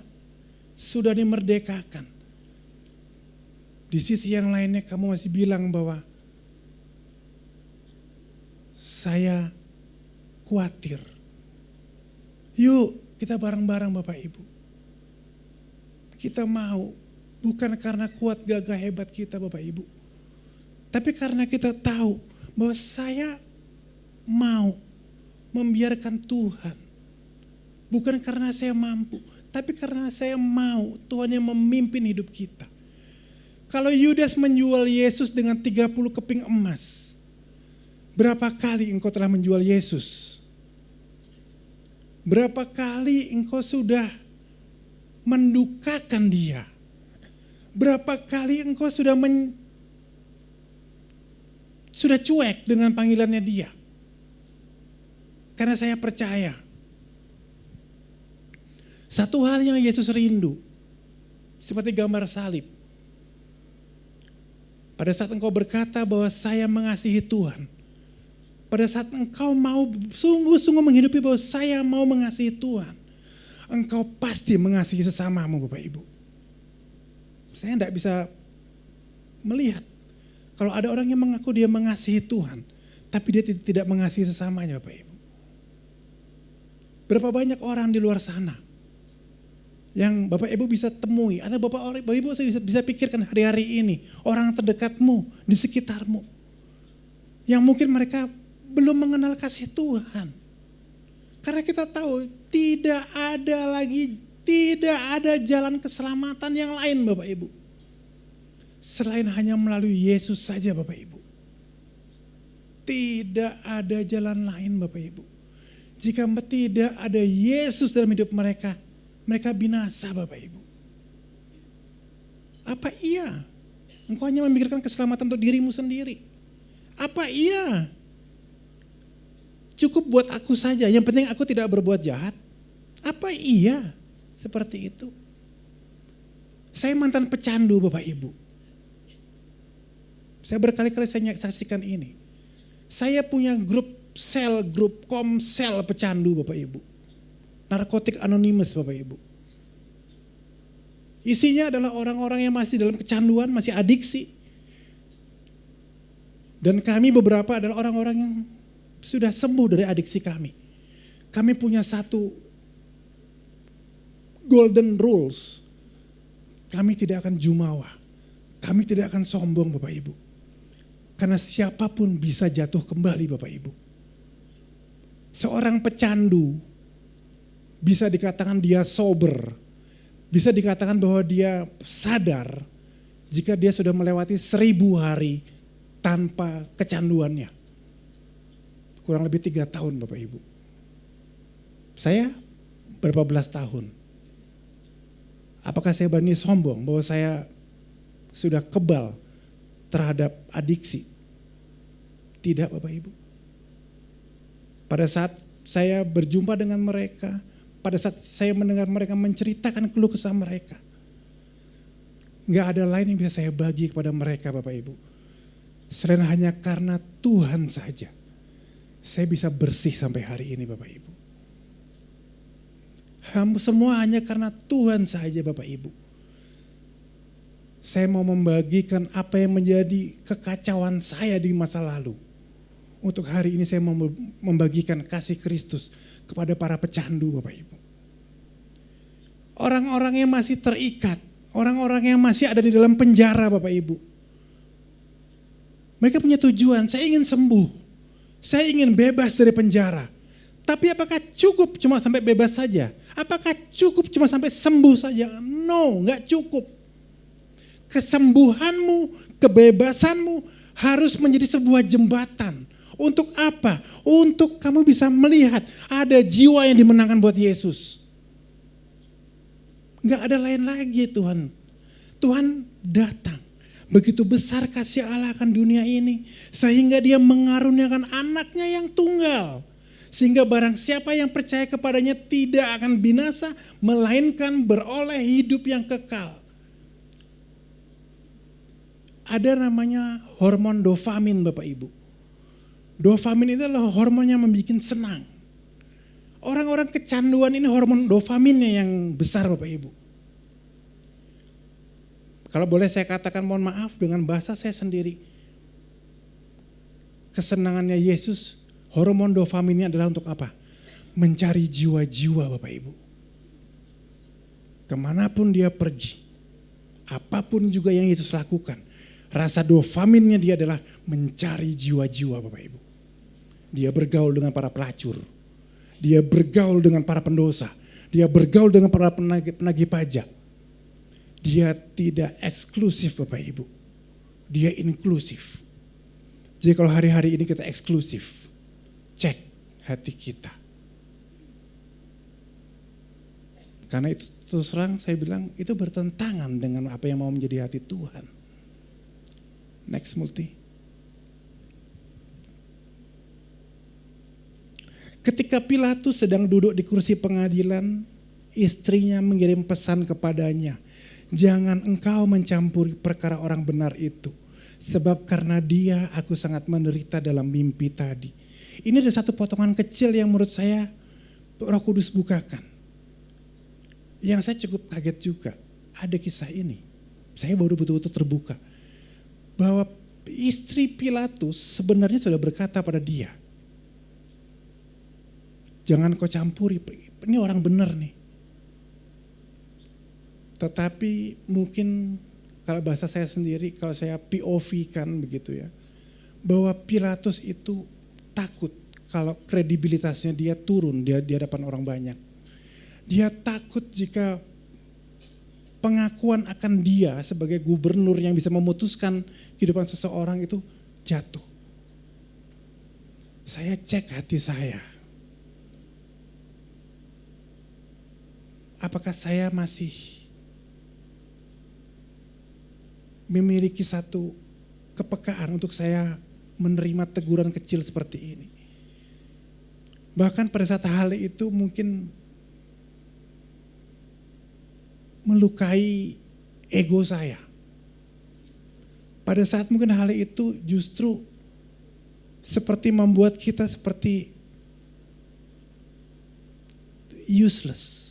sudah dimerdekakan. Di sisi yang lainnya kamu masih bilang bahwa saya khawatir. Yuk kita bareng-bareng Bapak Ibu. Kita mau, bukan karena kuat gagah hebat kita Bapak Ibu. Tapi karena kita tahu bahwa saya mau membiarkan Tuhan. Bukan karena saya mampu, tapi karena saya mau Tuhan yang memimpin hidup kita. Kalau Yudas menjual Yesus dengan 30 keping emas, berapa kali engkau telah menjual Yesus? Berapa kali engkau sudah mendukakan dia? Berapa kali engkau sudah cuek dengan panggilannya dia? Karena saya percaya satu hal yang Yesus rindu, seperti gambar salib. Pada saat engkau berkata bahwa saya mengasihi Tuhan, pada saat engkau mau sungguh-sungguh menghidupi bahwa saya mau mengasihi Tuhan, engkau pasti mengasihi sesamamu Bapak Ibu. Saya tidak bisa melihat kalau ada orang yang mengaku dia mengasihi Tuhan, tapi dia tidak mengasihi sesamanya Bapak Ibu. Berapa banyak orang di luar sana yang Bapak Ibu bisa temui, atau Bapak Ibu bisa pikirkan hari-hari ini, orang terdekatmu, di sekitarmu, yang mungkin mereka belum mengenal kasih Tuhan. Karena kita tahu tidak ada jalan keselamatan yang lain Bapak Ibu. Selain hanya melalui Yesus saja Bapak Ibu. Tidak ada jalan lain Bapak Ibu. Jika tidak ada Yesus dalam hidup mereka, mereka binasa Bapak Ibu. Apa iya engkau hanya memikirkan keselamatan untuk dirimu sendiri? Apa iya cukup buat aku saja, yang penting aku tidak berbuat jahat? Apa iya seperti itu? Saya mantan pecandu Bapak Ibu. Saya berkali-kali saya saksikan ini. Saya punya grup komsel pecandu Bapak Ibu. Narkotik Anonymous Bapak Ibu. Isinya adalah orang-orang yang masih dalam kecanduan, masih adiksi. Dan kami beberapa adalah orang-orang yang sudah sembuh dari adiksi kami. Kami punya satu golden rules. Kami tidak akan jumawa. Kami tidak akan sombong Bapak Ibu. Karena siapapun bisa jatuh kembali Bapak Ibu. Seorang pecandu bisa dikatakan dia sober. Bisa dikatakan bahwa dia sadar jika dia sudah melewati 1000 hari tanpa kecanduannya. Kurang lebih 3 tahun Bapak Ibu. Saya berapa belas tahun. Apakah saya berani sombong bahwa saya sudah kebal terhadap adiksi? Tidak Bapak Ibu. Pada saat saya berjumpa dengan mereka, pada saat saya mendengar mereka menceritakan keluh kesah mereka, gak ada lain yang bisa saya bagi kepada mereka Bapak Ibu. Selain hanya karena Tuhan saja, saya bisa bersih sampai hari ini Bapak Ibu. Semua hanya karena Tuhan saja Bapak Ibu. Saya mau membagikan apa yang menjadi kekacauan saya di masa lalu. Untuk hari ini saya mau membagikan kasih Kristus kepada para pecandu Bapak Ibu. Orang-orang yang masih terikat, orang-orang yang masih ada di dalam penjara Bapak Ibu. Mereka punya tujuan, saya ingin sembuh, saya ingin bebas dari penjara. Tapi apakah cukup cuma sampai bebas saja? Apakah cukup cuma sampai sembuh saja? No, gak cukup. Kesembuhanmu, kebebasanmu harus menjadi sebuah jembatan. Untuk apa? Untuk kamu bisa melihat ada jiwa yang dimenangkan buat Yesus. Gak ada lain lagi Tuhan. Tuhan datang. Begitu besar kasih Allah akan dunia ini. Sehingga dia mengaruniakan anaknya yang tunggal. Sehingga barang siapa yang percaya kepadanya tidak akan binasa. Melainkan beroleh hidup yang kekal. Ada namanya hormon dopamin Bapak Ibu. Dopamin itu adalah hormon yang membuat senang. Orang-orang kecanduan ini hormon dopaminnya yang besar Bapak Ibu. Kalau boleh saya katakan mohon maaf dengan bahasa saya sendiri. Kesenangannya Yesus, hormon dopaminnya adalah untuk apa? Mencari jiwa-jiwa Bapak Ibu. Kemanapun dia pergi, apapun juga yang Yesus lakukan, rasa dopaminnya dia adalah mencari jiwa-jiwa Bapak Ibu. Dia bergaul dengan para pelacur. Dia bergaul dengan para pendosa. Dia bergaul dengan para penagih pajak. Dia tidak eksklusif Bapak Ibu. Dia inklusif. Jadi kalau hari-hari ini kita eksklusif, cek hati kita. Karena itu terus terang saya bilang itu bertentangan dengan apa yang mau menjadi hati Tuhan. Next multi. Ketika Pilatus sedang duduk di kursi pengadilan, istrinya mengirim pesan kepadanya, jangan engkau mencampuri perkara orang benar itu, sebab karena dia aku sangat menderita dalam mimpi tadi. Ini ada satu potongan kecil yang menurut saya Roh Kudus bukakan. Yang saya cukup kaget juga, ada kisah ini. Saya baru betul-betul terbuka. Bahwa istri Pilatus sebenarnya sudah berkata pada dia, jangan kau campuri, ini orang benar nih. Tetapi mungkin kalau bahasa saya sendiri, kalau saya POV kan begitu ya. Bahwa Pilatus itu takut kalau kredibilitasnya dia turun di hadapan orang banyak. Dia takut jika pengakuan akan dia sebagai gubernur yang bisa memutuskan kehidupan seseorang itu jatuh. Saya cek hati saya. Apakah saya masih memiliki satu kepekaan untuk saya menerima teguran kecil seperti ini. Bahkan pada saat hal itu mungkin melukai ego saya. Pada saat mungkin hal itu justru seperti membuat kita seperti useless.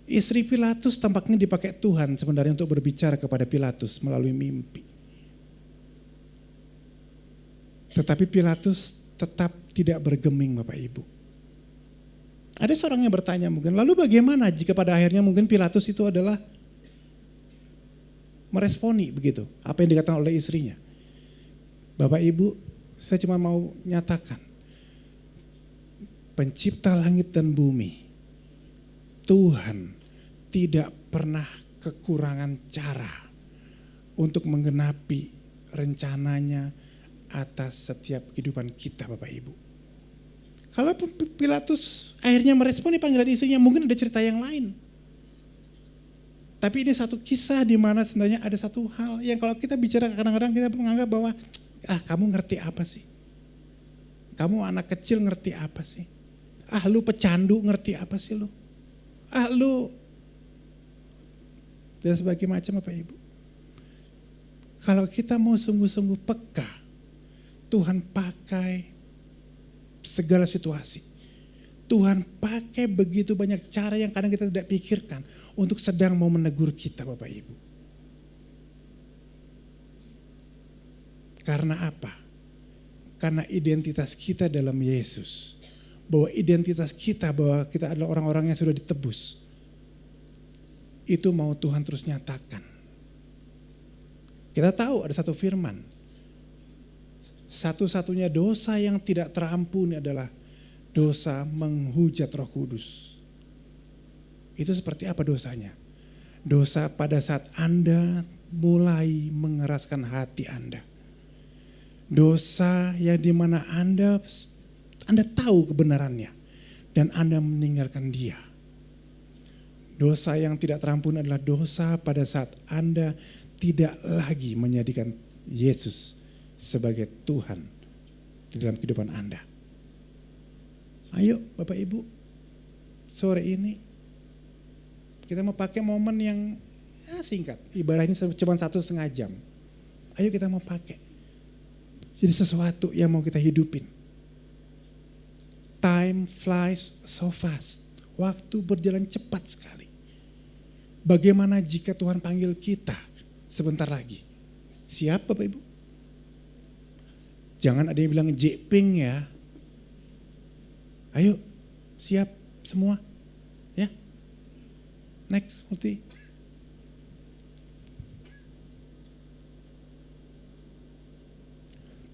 Istri Pilatus tampaknya dipakai Tuhan sebenarnya untuk berbicara kepada Pilatus melalui mimpi. Tetapi Pilatus tetap tidak bergeming, Bapak Ibu. Ada seorang yang bertanya mungkin, lalu bagaimana jika pada akhirnya mungkin Pilatus itu adalah meresponi begitu, apa yang dikatakan oleh istrinya. Bapak Ibu, saya cuma mau nyatakan, Pencipta langit dan bumi, Tuhan tidak pernah kekurangan cara untuk menggenapi rencananya atas setiap kehidupan kita, Bapak Ibu. Kalau Pilatus akhirnya meresponi panggilan istrinya, mungkin ada cerita yang lain. Tapi ini satu kisah di mana sebenarnya ada satu hal yang kalau kita bicara kadang-kadang kita menganggap bahwa kamu ngerti apa sih? Kamu anak kecil ngerti apa sih? Lu pecandu ngerti apa sih lu? Lu dan sebagainya macam, Bapak Ibu. Kalau kita mau sungguh-sungguh peka, Tuhan pakai segala situasi. Tuhan pakai begitu banyak cara yang kadang kita tidak pikirkan untuk sedang mau menegur kita, Bapak Ibu. Karena apa? Karena identitas kita dalam Yesus. Bahwa identitas kita, bahwa kita adalah orang-orang yang sudah ditebus. Itu mau Tuhan terus nyatakan. Kita tahu ada satu firman. Satu-satunya dosa yang tidak terampuni adalah dosa menghujat Roh Kudus. Itu seperti apa dosanya? Dosa pada saat Anda mulai mengeraskan hati Anda. Dosa yang dimana Anda tahu kebenarannya dan Anda meninggalkan Dia. Dosa yang tidak terampuni adalah dosa pada saat Anda tidak lagi menjadikan Yesus sebagai Tuhan di dalam kehidupan Anda. Ayo Bapak Ibu, sore ini kita mau pakai momen yang singkat. Ibadah ini cuma 1,5 jam. Ayo kita mau pakai. Jadi sesuatu yang mau kita hidupin. Time flies so fast. Waktu berjalan cepat sekali. Bagaimana jika Tuhan panggil kita sebentar lagi? Siap Bapak Ibu? Jangan ada yang bilang jeping ya. Ayo, siap semua. Ya. Next, Multi.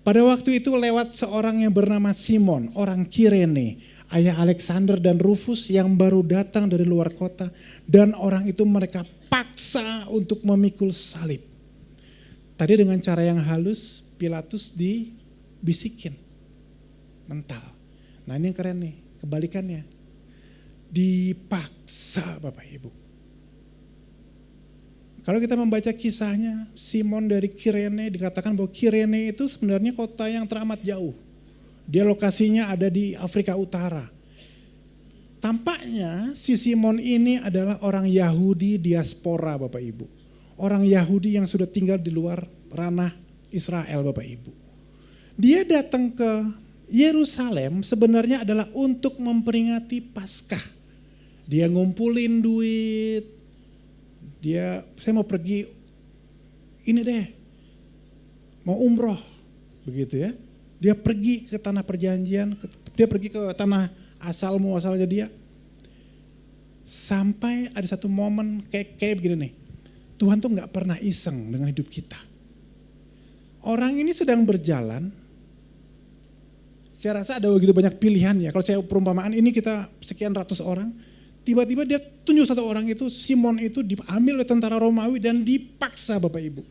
Pada waktu itu lewat seorang yang bernama Simon, orang Kirene, ayah Alexander dan Rufus yang baru datang dari luar kota. Dan orang itu mereka paksa untuk memikul salib. Tadi dengan cara yang halus, Pilatus dibisikin, mental. Nah ini yang keren nih, kebalikannya. Dipaksa Bapak Ibu. Kalau kita membaca kisahnya, Simon dari Kirene dikatakan bahwa Kirene itu sebenarnya kota yang teramat jauh. Dia lokasinya ada di Afrika Utara. Tampaknya si Simon ini adalah orang Yahudi diaspora Bapak Ibu. Orang Yahudi yang sudah tinggal di luar ranah Israel Bapak Ibu. Dia datang ke Yerusalem sebenarnya adalah untuk memperingati Paskah. Dia ngumpulin duit. Saya mau pergi ini deh. Mau umroh begitu ya. Dia pergi ke tanah perjanjian, dia pergi ke tanah asalnya dia. Sampai ada satu momen kayak begini nih. Tuhan tuh gak pernah iseng dengan hidup kita. Orang ini sedang berjalan, Saya rasa ada begitu banyak pilihan ya. Kalau saya perumpamaan ini kita sekian ratus orang, tiba-tiba dia tunjuk satu orang itu, Simon itu diambil oleh tentara Romawi dan dipaksa Bapak Ibu.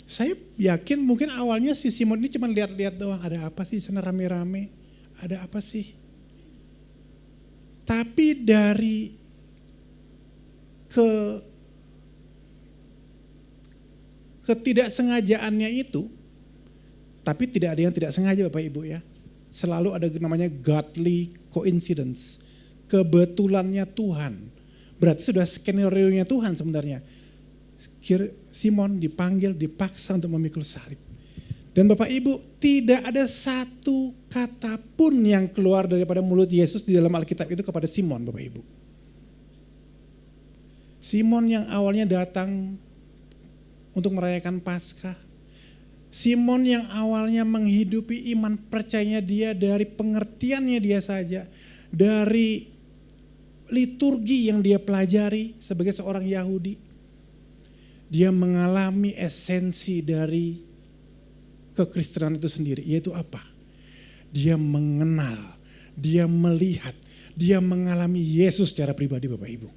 Saya yakin mungkin awalnya si Simon ini cuma lihat-lihat doang, ada apa sih sana rame-rame, ada apa sih. Tapi dari ketidaksengajaannya itu, tapi tidak ada yang tidak sengaja Bapak Ibu ya. Selalu ada namanya godly coincidence, kebetulannya Tuhan. Berarti sudah skenario-nya Tuhan sebenarnya. Simon dipanggil, dipaksa untuk memikul salib. Dan Bapak Ibu, tidak ada satu kata pun yang keluar daripada mulut Yesus di dalam Alkitab itu kepada Simon, Bapak Ibu. Simon yang awalnya datang untuk merayakan Paskah. Simon yang awalnya menghidupi iman percayanya dia dari pengertiannya dia saja, dari liturgi yang dia pelajari sebagai seorang Yahudi. Dia mengalami esensi dari kekristenan itu sendiri, yaitu apa? Dia mengenal, dia melihat, dia mengalami Yesus secara pribadi Bapak Ibu.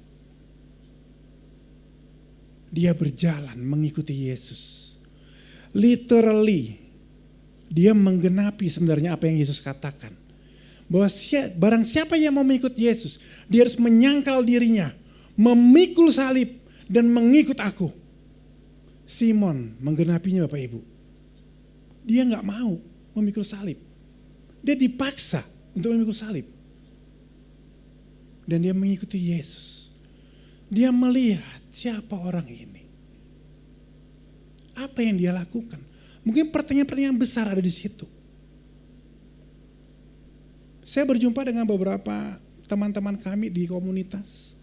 Dia berjalan mengikuti Yesus. Literally, dia menggenapi sebenarnya apa yang Yesus katakan. Bahwa barang siapa yang mau mengikut Yesus, dia harus menyangkal dirinya, memikul salib dan mengikut aku. Simon menggenapinya Bapak Ibu. Dia gak mau memikul salib. Dia dipaksa untuk memikul salib. Dan dia mengikuti Yesus. Dia melihat siapa orang ini. Apa yang dia lakukan. Mungkin pertanyaan-pertanyaan besar ada di situ. Saya berjumpa dengan beberapa teman-teman kami di komunitas.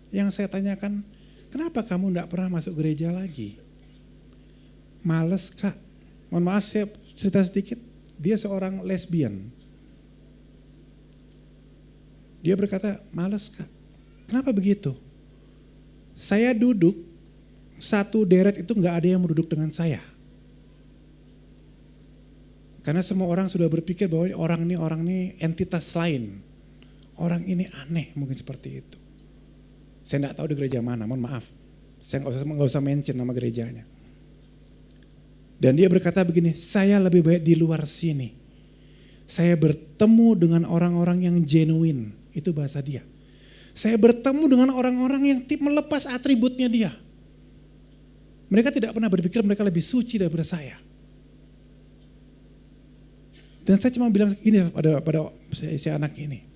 Yang saya tanyakan, kenapa kamu enggak pernah masuk gereja lagi? Males Kak. Mohon maaf saya cerita sedikit. Dia seorang lesbian. Dia berkata, males Kak. Kenapa begitu? Saya duduk, satu deret itu enggak ada yang duduk dengan saya. Karena semua orang sudah berpikir bahwa orang ini entitas lain. Orang ini aneh mungkin seperti itu. Saya enggak tahu di gereja mana, mohon maaf. Saya enggak usah mention nama gerejanya. Dan dia berkata begini, saya lebih baik di luar sini. Saya bertemu dengan orang-orang yang genuine, itu bahasa dia. Saya bertemu dengan orang-orang yang melepas atributnya dia. Mereka tidak pernah berpikir mereka lebih suci daripada saya. Dan saya cuma bilang gini pada si anak ini.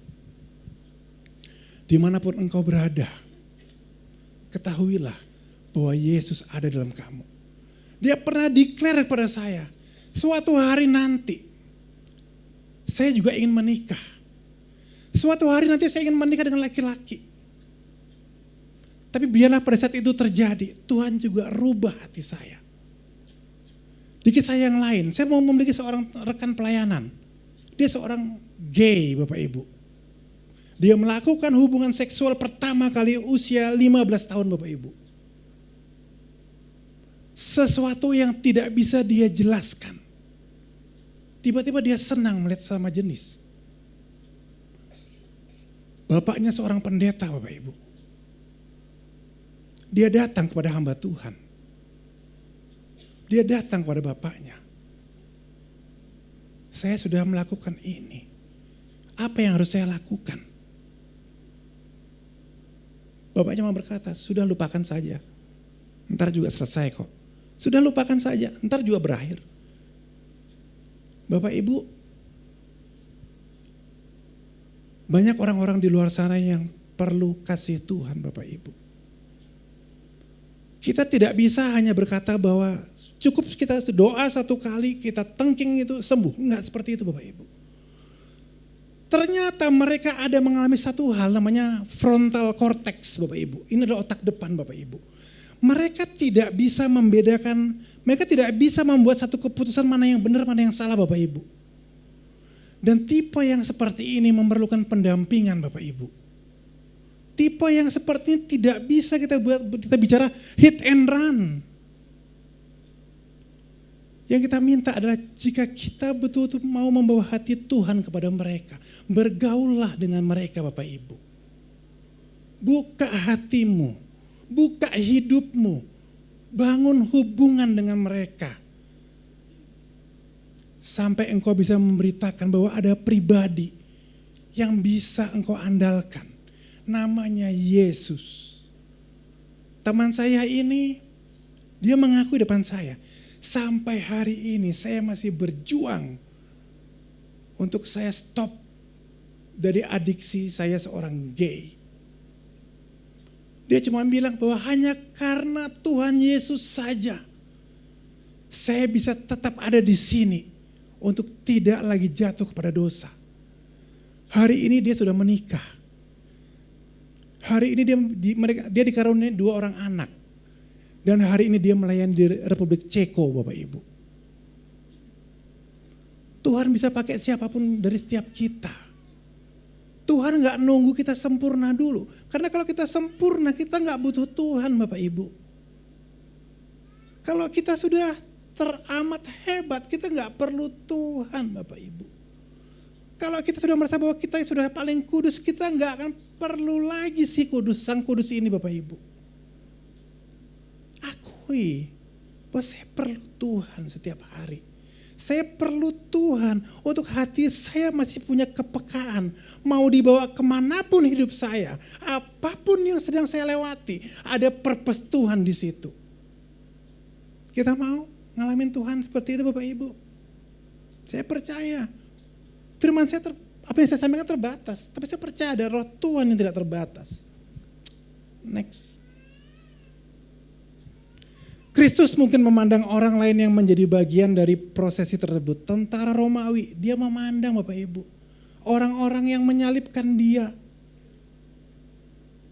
Dimanapun engkau berada, ketahuilah bahwa Yesus ada dalam kamu. Dia pernah declare kepada saya, suatu hari nanti saya juga ingin menikah. Suatu hari nanti saya ingin menikah dengan laki-laki. Tapi biarlah pada saat itu terjadi, Tuhan juga rubah hati saya. Di kisah yang lain, saya mau memiliki seorang rekan pelayanan. Dia seorang gay Bapak Ibu. Dia melakukan hubungan seksual pertama kali usia 15 tahun Bapak Ibu. Sesuatu yang tidak bisa dia jelaskan. Tiba-tiba dia senang melihat sama jenis. Bapaknya seorang pendeta Bapak Ibu. Dia datang kepada hamba Tuhan. Dia datang kepada bapaknya. Saya sudah melakukan ini. Apa yang harus saya lakukan? Bapaknya mau berkata, sudah lupakan saja. Ntar juga selesai kok. Sudah lupakan saja, ntar juga berakhir. Bapak Ibu, banyak orang-orang di luar sana yang perlu kasih Tuhan Bapak Ibu. Kita tidak bisa hanya berkata bahwa cukup kita doa satu kali, kita tengking itu sembuh. Enggak seperti itu Bapak Ibu. Ternyata mereka ada mengalami satu hal namanya frontal cortex Bapak Ibu. Ini adalah otak depan Bapak Ibu. Mereka tidak bisa membedakan, mereka tidak bisa membuat satu keputusan mana yang benar, mana yang salah Bapak Ibu. Dan tipe yang seperti ini memerlukan pendampingan Bapak Ibu. Tipe yang seperti ini tidak bisa kita bicara hit and run. Yang kita minta adalah jika kita betul-betul mau membawa hati Tuhan kepada mereka, bergaullah dengan mereka Bapak Ibu. Buka hatimu, buka hidupmu, bangun hubungan dengan mereka. Sampai engkau bisa memberitakan bahwa ada pribadi yang bisa engkau andalkan. Namanya Yesus. Teman saya ini, dia mengakui depan saya, sampai hari ini saya masih berjuang untuk saya stop dari adiksi saya seorang gay. Dia cuma bilang bahwa hanya karena Tuhan Yesus saja saya bisa tetap ada di sini untuk tidak lagi jatuh kepada dosa. Hari ini dia sudah menikah. Hari ini dia dikaruniai 2 orang anak. Dan hari ini dia melayani di Republik Ceko, Bapak Ibu. Tuhan bisa pakai siapapun dari setiap kita. Tuhan gak nunggu kita sempurna dulu. Karena kalau kita sempurna, kita gak butuh Tuhan, Bapak Ibu. Kalau kita sudah teramat hebat, kita gak perlu Tuhan, Bapak Ibu. Kalau kita sudah merasa bahwa kita sudah paling kudus, kita gak akan perlu lagi si kudus, sang kudus ini, Bapak Ibu. Akui bahwa saya perlu Tuhan setiap hari. Saya perlu Tuhan untuk hati saya masih punya kepekaan. Mau dibawa kemanapun hidup saya, apapun yang sedang saya lewati, ada purpose Tuhan di situ. Kita mau ngalamin Tuhan seperti itu Bapak Ibu. Saya percaya. Firman saya, apa yang saya sampaikan terbatas. Tapi saya percaya ada roh Tuhan yang tidak terbatas. Next. Kristus mungkin memandang orang lain yang menjadi bagian dari prosesi tersebut. Tentara Romawi, dia memandang Bapak Ibu. Orang-orang yang menyalibkan dia.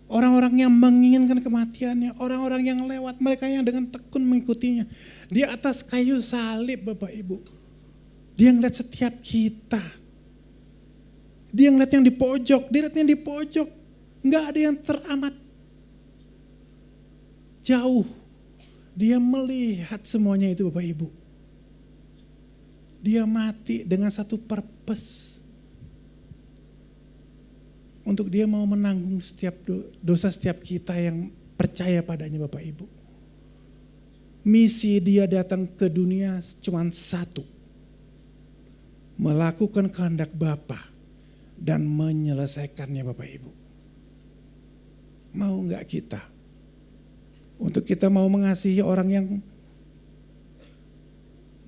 Orang-orang yang menginginkan kematiannya. Orang-orang yang lewat, mereka yang dengan tekun mengikutinya. Di atas kayu salib Bapak Ibu. Dia ngeliat setiap kita. Dia ngeliat yang di pojok, dia ngeliat yang di pojok. Nggak ada yang teramat jauh. Dia melihat semuanya itu Bapak Ibu. Dia mati dengan satu purpose. Untuk dia mau menanggung setiap dosa setiap kita yang percaya padanya Bapak Ibu. Misi dia datang ke dunia cuma satu. Melakukan kehendak Bapa dan menyelesaikannya Bapak Ibu. Mau enggak kita? Untuk kita mau mengasihi orang yang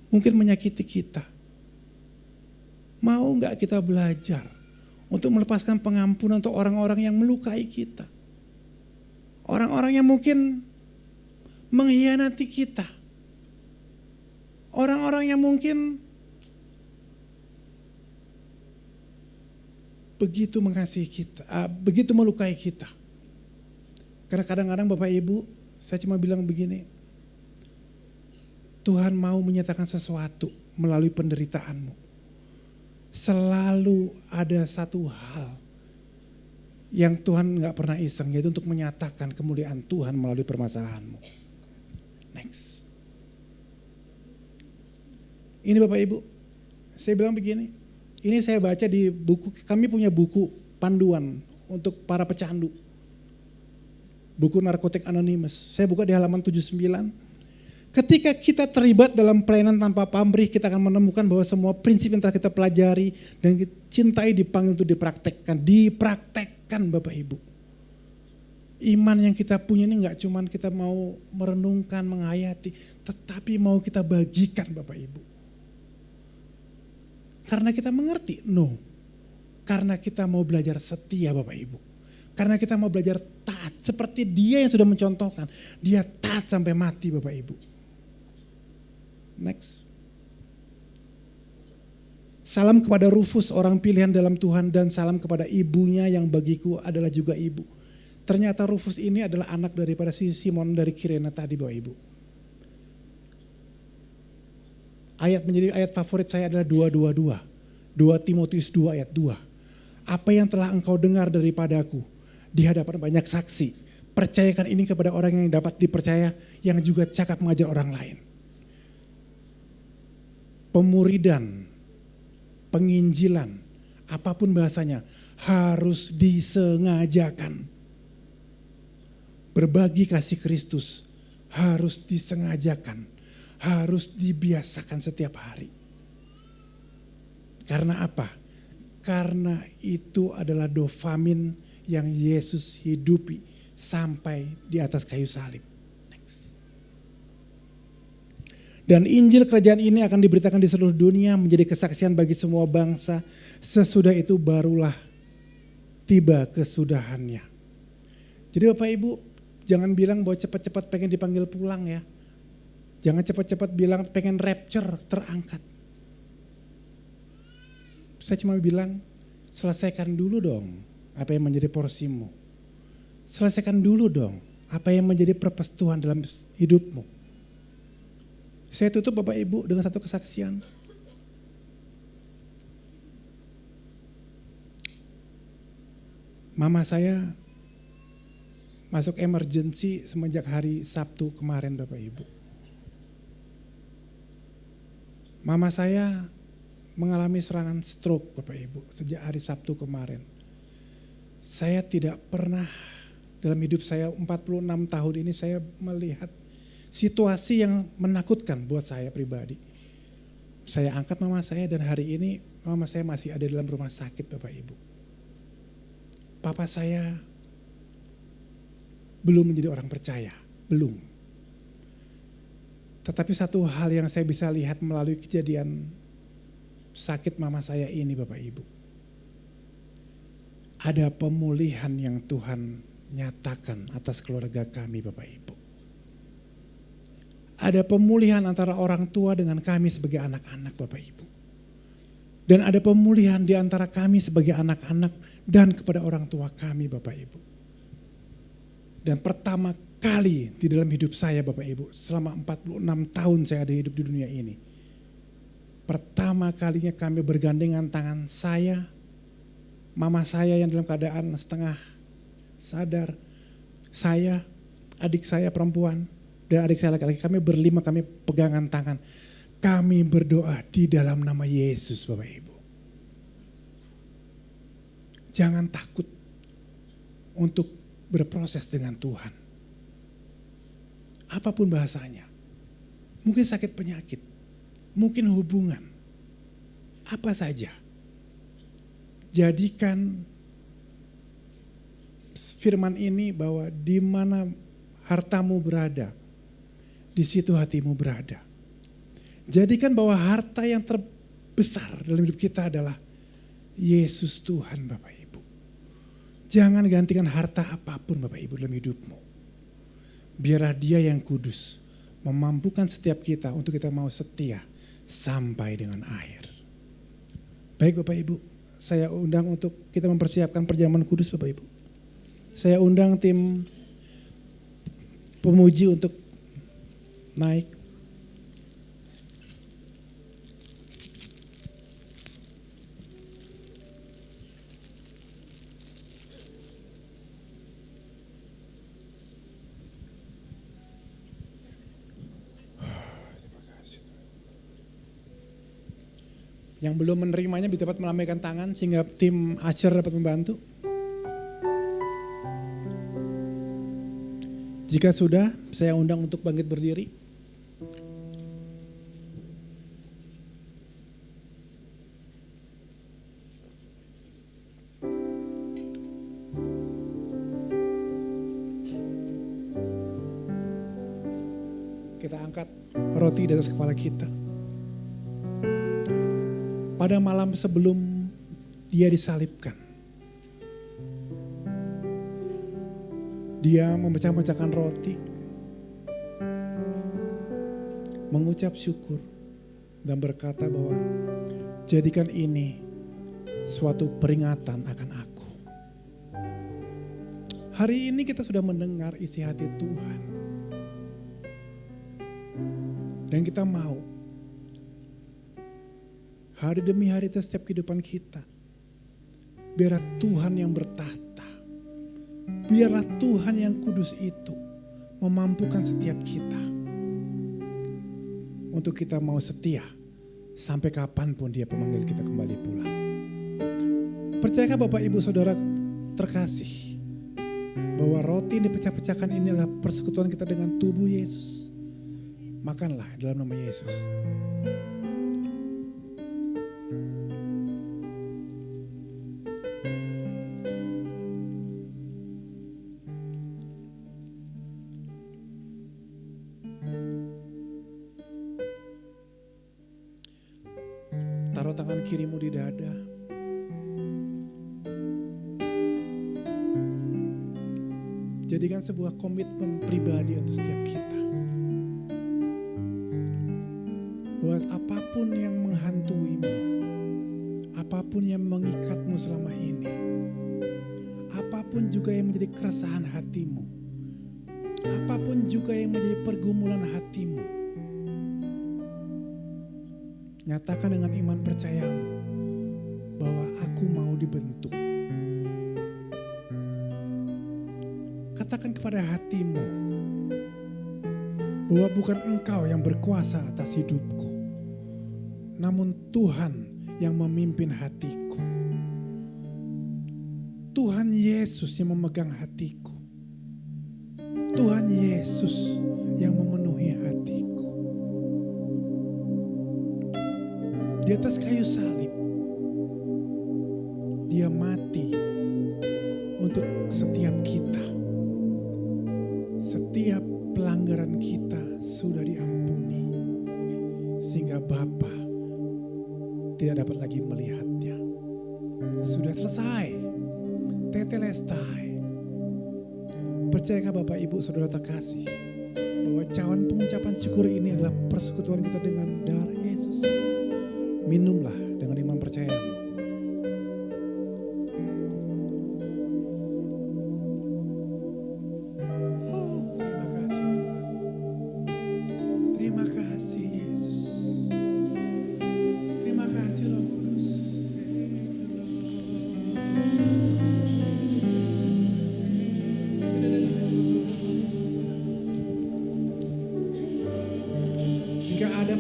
mungkin menyakiti kita. Mau enggak kita belajar untuk melepaskan pengampunan untuk orang-orang yang melukai kita. Orang-orang yang mungkin mengkhianati kita. Orang-orang yang mungkin begitu mengasihi kita, begitu melukai kita. Karena kadang-kadang Bapak Ibu, saya cuma bilang begini, Tuhan mau menyatakan sesuatu melalui penderitaanmu. Selalu ada satu hal yang Tuhan gak pernah iseng, yaitu untuk menyatakan kemuliaan Tuhan melalui permasalahanmu. Next. Ini Bapak Ibu, saya bilang begini, ini saya baca di buku, kami punya buku panduan untuk para pecandu. Buku Narkotik Anonymous. Saya buka di halaman 79. Ketika kita terlibat dalam pelayanan tanpa pamrih, kita akan menemukan bahwa semua prinsip yang telah kita pelajari dan kita cintai dipanggil untuk dipraktekkan. Dipraktekkan Bapak Ibu. Iman yang kita punya ini gak cuma kita mau merenungkan, menghayati, tetapi mau kita bagikan Bapak Ibu. Karena kita mengerti? No. Karena kita mau belajar setia Bapak Ibu. Karena kita mau belajar taat seperti dia yang sudah mencontohkan. Dia taat sampai mati Bapak Ibu. Next. Salam kepada Rufus, orang pilihan dalam Tuhan, dan salam kepada ibunya yang bagiku adalah juga ibu. Ternyata Rufus ini adalah anak daripada si Simon dari Kirene tadi Bapak Ibu. Ayat menjadi ayat favorit saya adalah 2:22. 2 Timotius 2 ayat 2. Apa yang telah engkau dengar daripadaku di hadapan banyak saksi, percayakan ini kepada orang yang dapat dipercaya, yang juga cakap mengajar orang lain. pemuridan, penginjilan, apapun bahasanya, harus disengajakan. Berbagi kasih Kristus harus disengajakan, harus dibiasakan setiap hari. Karena apa? Karena itu adalah dopamin yang Yesus hidupi sampai di atas kayu salib. Next. Dan Injil kerajaan ini akan diberitakan di seluruh dunia menjadi kesaksian bagi semua bangsa. Sesudah itu barulah tiba kesudahannya. Jadi Bapak Ibu, jangan bilang bahwa cepat-cepat pengen dipanggil pulang ya. Jangan cepat-cepat bilang pengen rapture, terangkat. Saya cuma bilang, selesaikan dulu dong apa yang menjadi porsimu. Selesaikan dulu dong apa yang menjadi purpose Tuhan dalam hidupmu. Saya tutup Bapak Ibu dengan satu kesaksian. Mama saya masuk emergency semenjak hari Sabtu kemarin Bapak Ibu. Mama saya mengalami serangan stroke Bapak Ibu sejak hari Sabtu kemarin. Saya tidak pernah dalam hidup saya 46 tahun ini saya melihat situasi yang menakutkan buat saya pribadi. Saya angkat mama saya dan hari ini mama saya masih ada dalam rumah sakit Bapak Ibu. Papa saya belum menjadi orang percaya, belum. Tetapi satu hal yang saya bisa lihat melalui kejadian sakit mama saya ini Bapak Ibu. Ada pemulihan yang Tuhan nyatakan atas keluarga kami Bapak Ibu. Ada pemulihan antara orang tua dengan kami sebagai anak-anak Bapak Ibu. Dan ada pemulihan di antara kami sebagai anak-anak dan kepada orang tua kami Bapak Ibu. Dan pertama kali di dalam hidup saya Bapak Ibu, selama 46 tahun saya ada hidup di dunia ini. Pertama kalinya kami bergandengan tangan saya, mama saya yang dalam keadaan setengah sadar, saya, adik saya perempuan, dan adik saya laki-laki, kami berlima, kami pegangan tangan. Kami berdoa di dalam nama Yesus Bapak Ibu. Jangan takut untuk berproses dengan Tuhan. Apapun bahasanya. Mungkin sakit penyakit, mungkin hubungan, apa saja. Jadikan firman ini bahwa di mana hartamu berada, di situ hatimu berada. Jadikan bahwa harta yang terbesar dalam hidup kita adalah Yesus Tuhan Bapak Ibu. Jangan gantikan harta apapun Bapak Ibu dalam hidupmu. Biarlah Dia yang kudus memampukan setiap kita untuk kita mau setia sampai dengan akhir. Baik Bapak Ibu, saya undang untuk kita mempersiapkan perjamuan kudus Bapak Ibu. Saya undang tim pemuji untuk naik. Yang belum menerimanya dapat melambaikan tangan sehingga tim Asher dapat membantu. Jika sudah, saya undang untuk bangkit berdiri. Kita angkat roti di atas kepala kita. Pada malam sebelum Dia disalibkan, Dia memecah-mecahkan roti, mengucap syukur dan berkata bahwa jadikan ini suatu peringatan akan aku. Hari ini kita sudah mendengar isi hati Tuhan. Dan kita mau hari demi hari itu setiap kehidupan kita. Biarlah Tuhan yang bertahta. Biarlah Tuhan yang kudus itu memampukan setiap kita. Untuk kita mau setia sampai kapanpun dia memanggil kita kembali pulang. Percayakah Bapak Ibu Saudara terkasih bahwa roti yang dipecah-pecahkan ini adalah persekutuan kita dengan tubuh Yesus. Makanlah dalam nama Yesus. Taruh tangan kirimu di dada. Jadikan sebuah komitmen pribadi untuk setiap kita. Bahwa apapun yang menghantuimu, apapun yang mengikatmu selama ini, apapun juga yang menjadi keresahan hatimu, apapun juga yang menjadi pergumulan hatimu, nyatakan dengan iman percayamu bahwa aku mau dibentuk. Katakan kepada hatimu bahwa bukan engkau yang berkuasa atas hidupku, namun Tuhan yang memimpin hatiku. Tuhan Yesus yang memegang hatiku. Tuhan Yesus yang memenuhi hatiku. Di atas kayu salib, dia mati untuk setiap kita. Setiap pelanggaran kita sudah diampuni, sehingga Bapa tidak dapat lagi melihatnya. Sudah selesai, tetelestai. Percayakah Bapak Ibu Saudara terkasih bahwa cawan pengucapan syukur ini adalah persekutuan kita dengan darah Yesus? Minumlah dengan iman percayamu.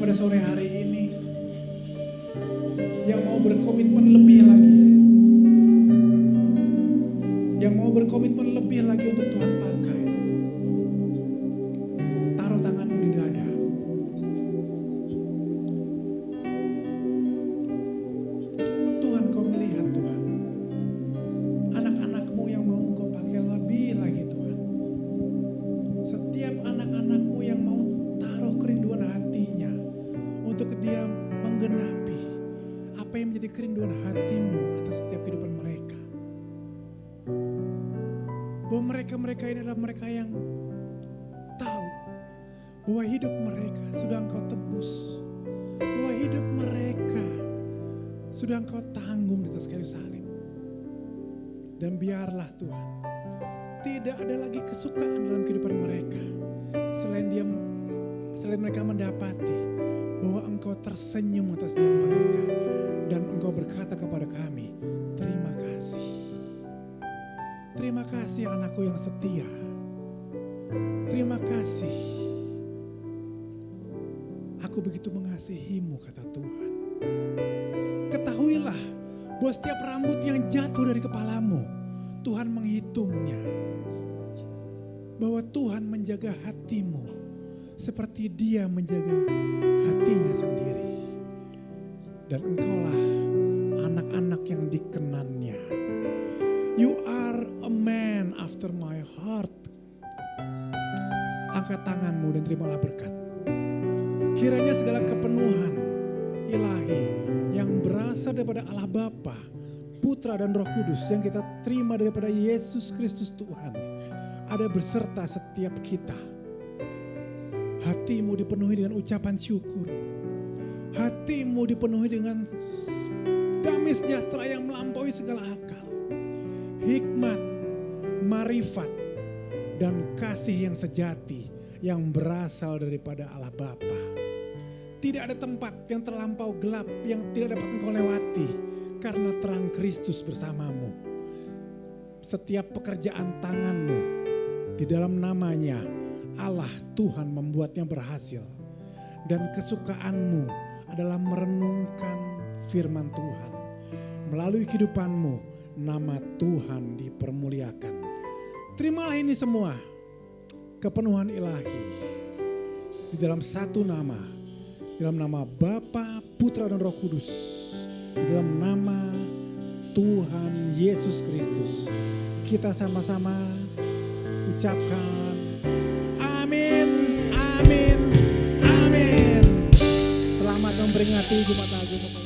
Pada sore hari ini yang mau berkomitmen lebih lagi, yang mau berkomitmen lebih lagi untuk Tuhan pakai, taruh tanganmu di dada. Tuhan, kau melihat Tuhan, anak-anakmu yang mau kau pakai lebih lagi Tuhan. Setiap anak-anakmu yang mau taruh kerinduan hatinya untuk dia menggenapi apa yang menjadi kerinduan hatimu atas setiap kehidupan mereka. Bahwa mereka ini adalah mereka yang tahu bahwa hidup mereka sudah Engkau tebus. Bahwa hidup mereka sudah Engkau tanggung di atas kayu salib. Dan biarlah Tuhan, tidak ada lagi kesukaan dalam kehidupan mereka selain mereka mendapati bahwa Engkau tersenyum atas setiap mereka dan Engkau berkata kepada kami, terima kasih. Terima kasih anakku yang setia. Terima kasih. Aku begitu mengasihimu, kata Tuhan. Ketahuilah bahwa setiap rambut yang jatuh dari kepalamu, Tuhan menghitungnya. Bahwa Tuhan menjaga hatimu seperti Dia menjaga hatinya sendiri. Dan engkaulah anak-anak yang dikenannya. You are a man after my heart. Angkat tanganmu dan terimalah berkat. Kiranya segala kepenuhan ilahi yang berasal daripada Allah Bapa, Putra dan Roh Kudus yang kita terima daripada Yesus Kristus Tuhan ada beserta setiap kita. Hatimu dipenuhi dengan ucapan syukur. Hatimu dipenuhi dengan damai sejahtera yang melampaui segala akal. Hikmat, marifat, dan kasih yang sejati yang berasal daripada Allah Bapa. Tidak ada tempat yang terlampau gelap yang tidak dapat engkau lewati karena terang Kristus bersamamu. Setiap pekerjaan tanganmu di dalam namanya Allah Tuhan membuatnya berhasil. Dan kesukaanmu adalah merenungkan firman Tuhan. Melalui kehidupanmu, nama Tuhan dipermuliakan. Terimalah ini semua, kepenuhan ilahi di dalam satu nama, dalam nama Bapa, Putra dan Roh Kudus, di dalam nama Tuhan Yesus Kristus. Kita sama-sama ucapkan amin, amin, amin. Selamat memperingati Jumat Agung.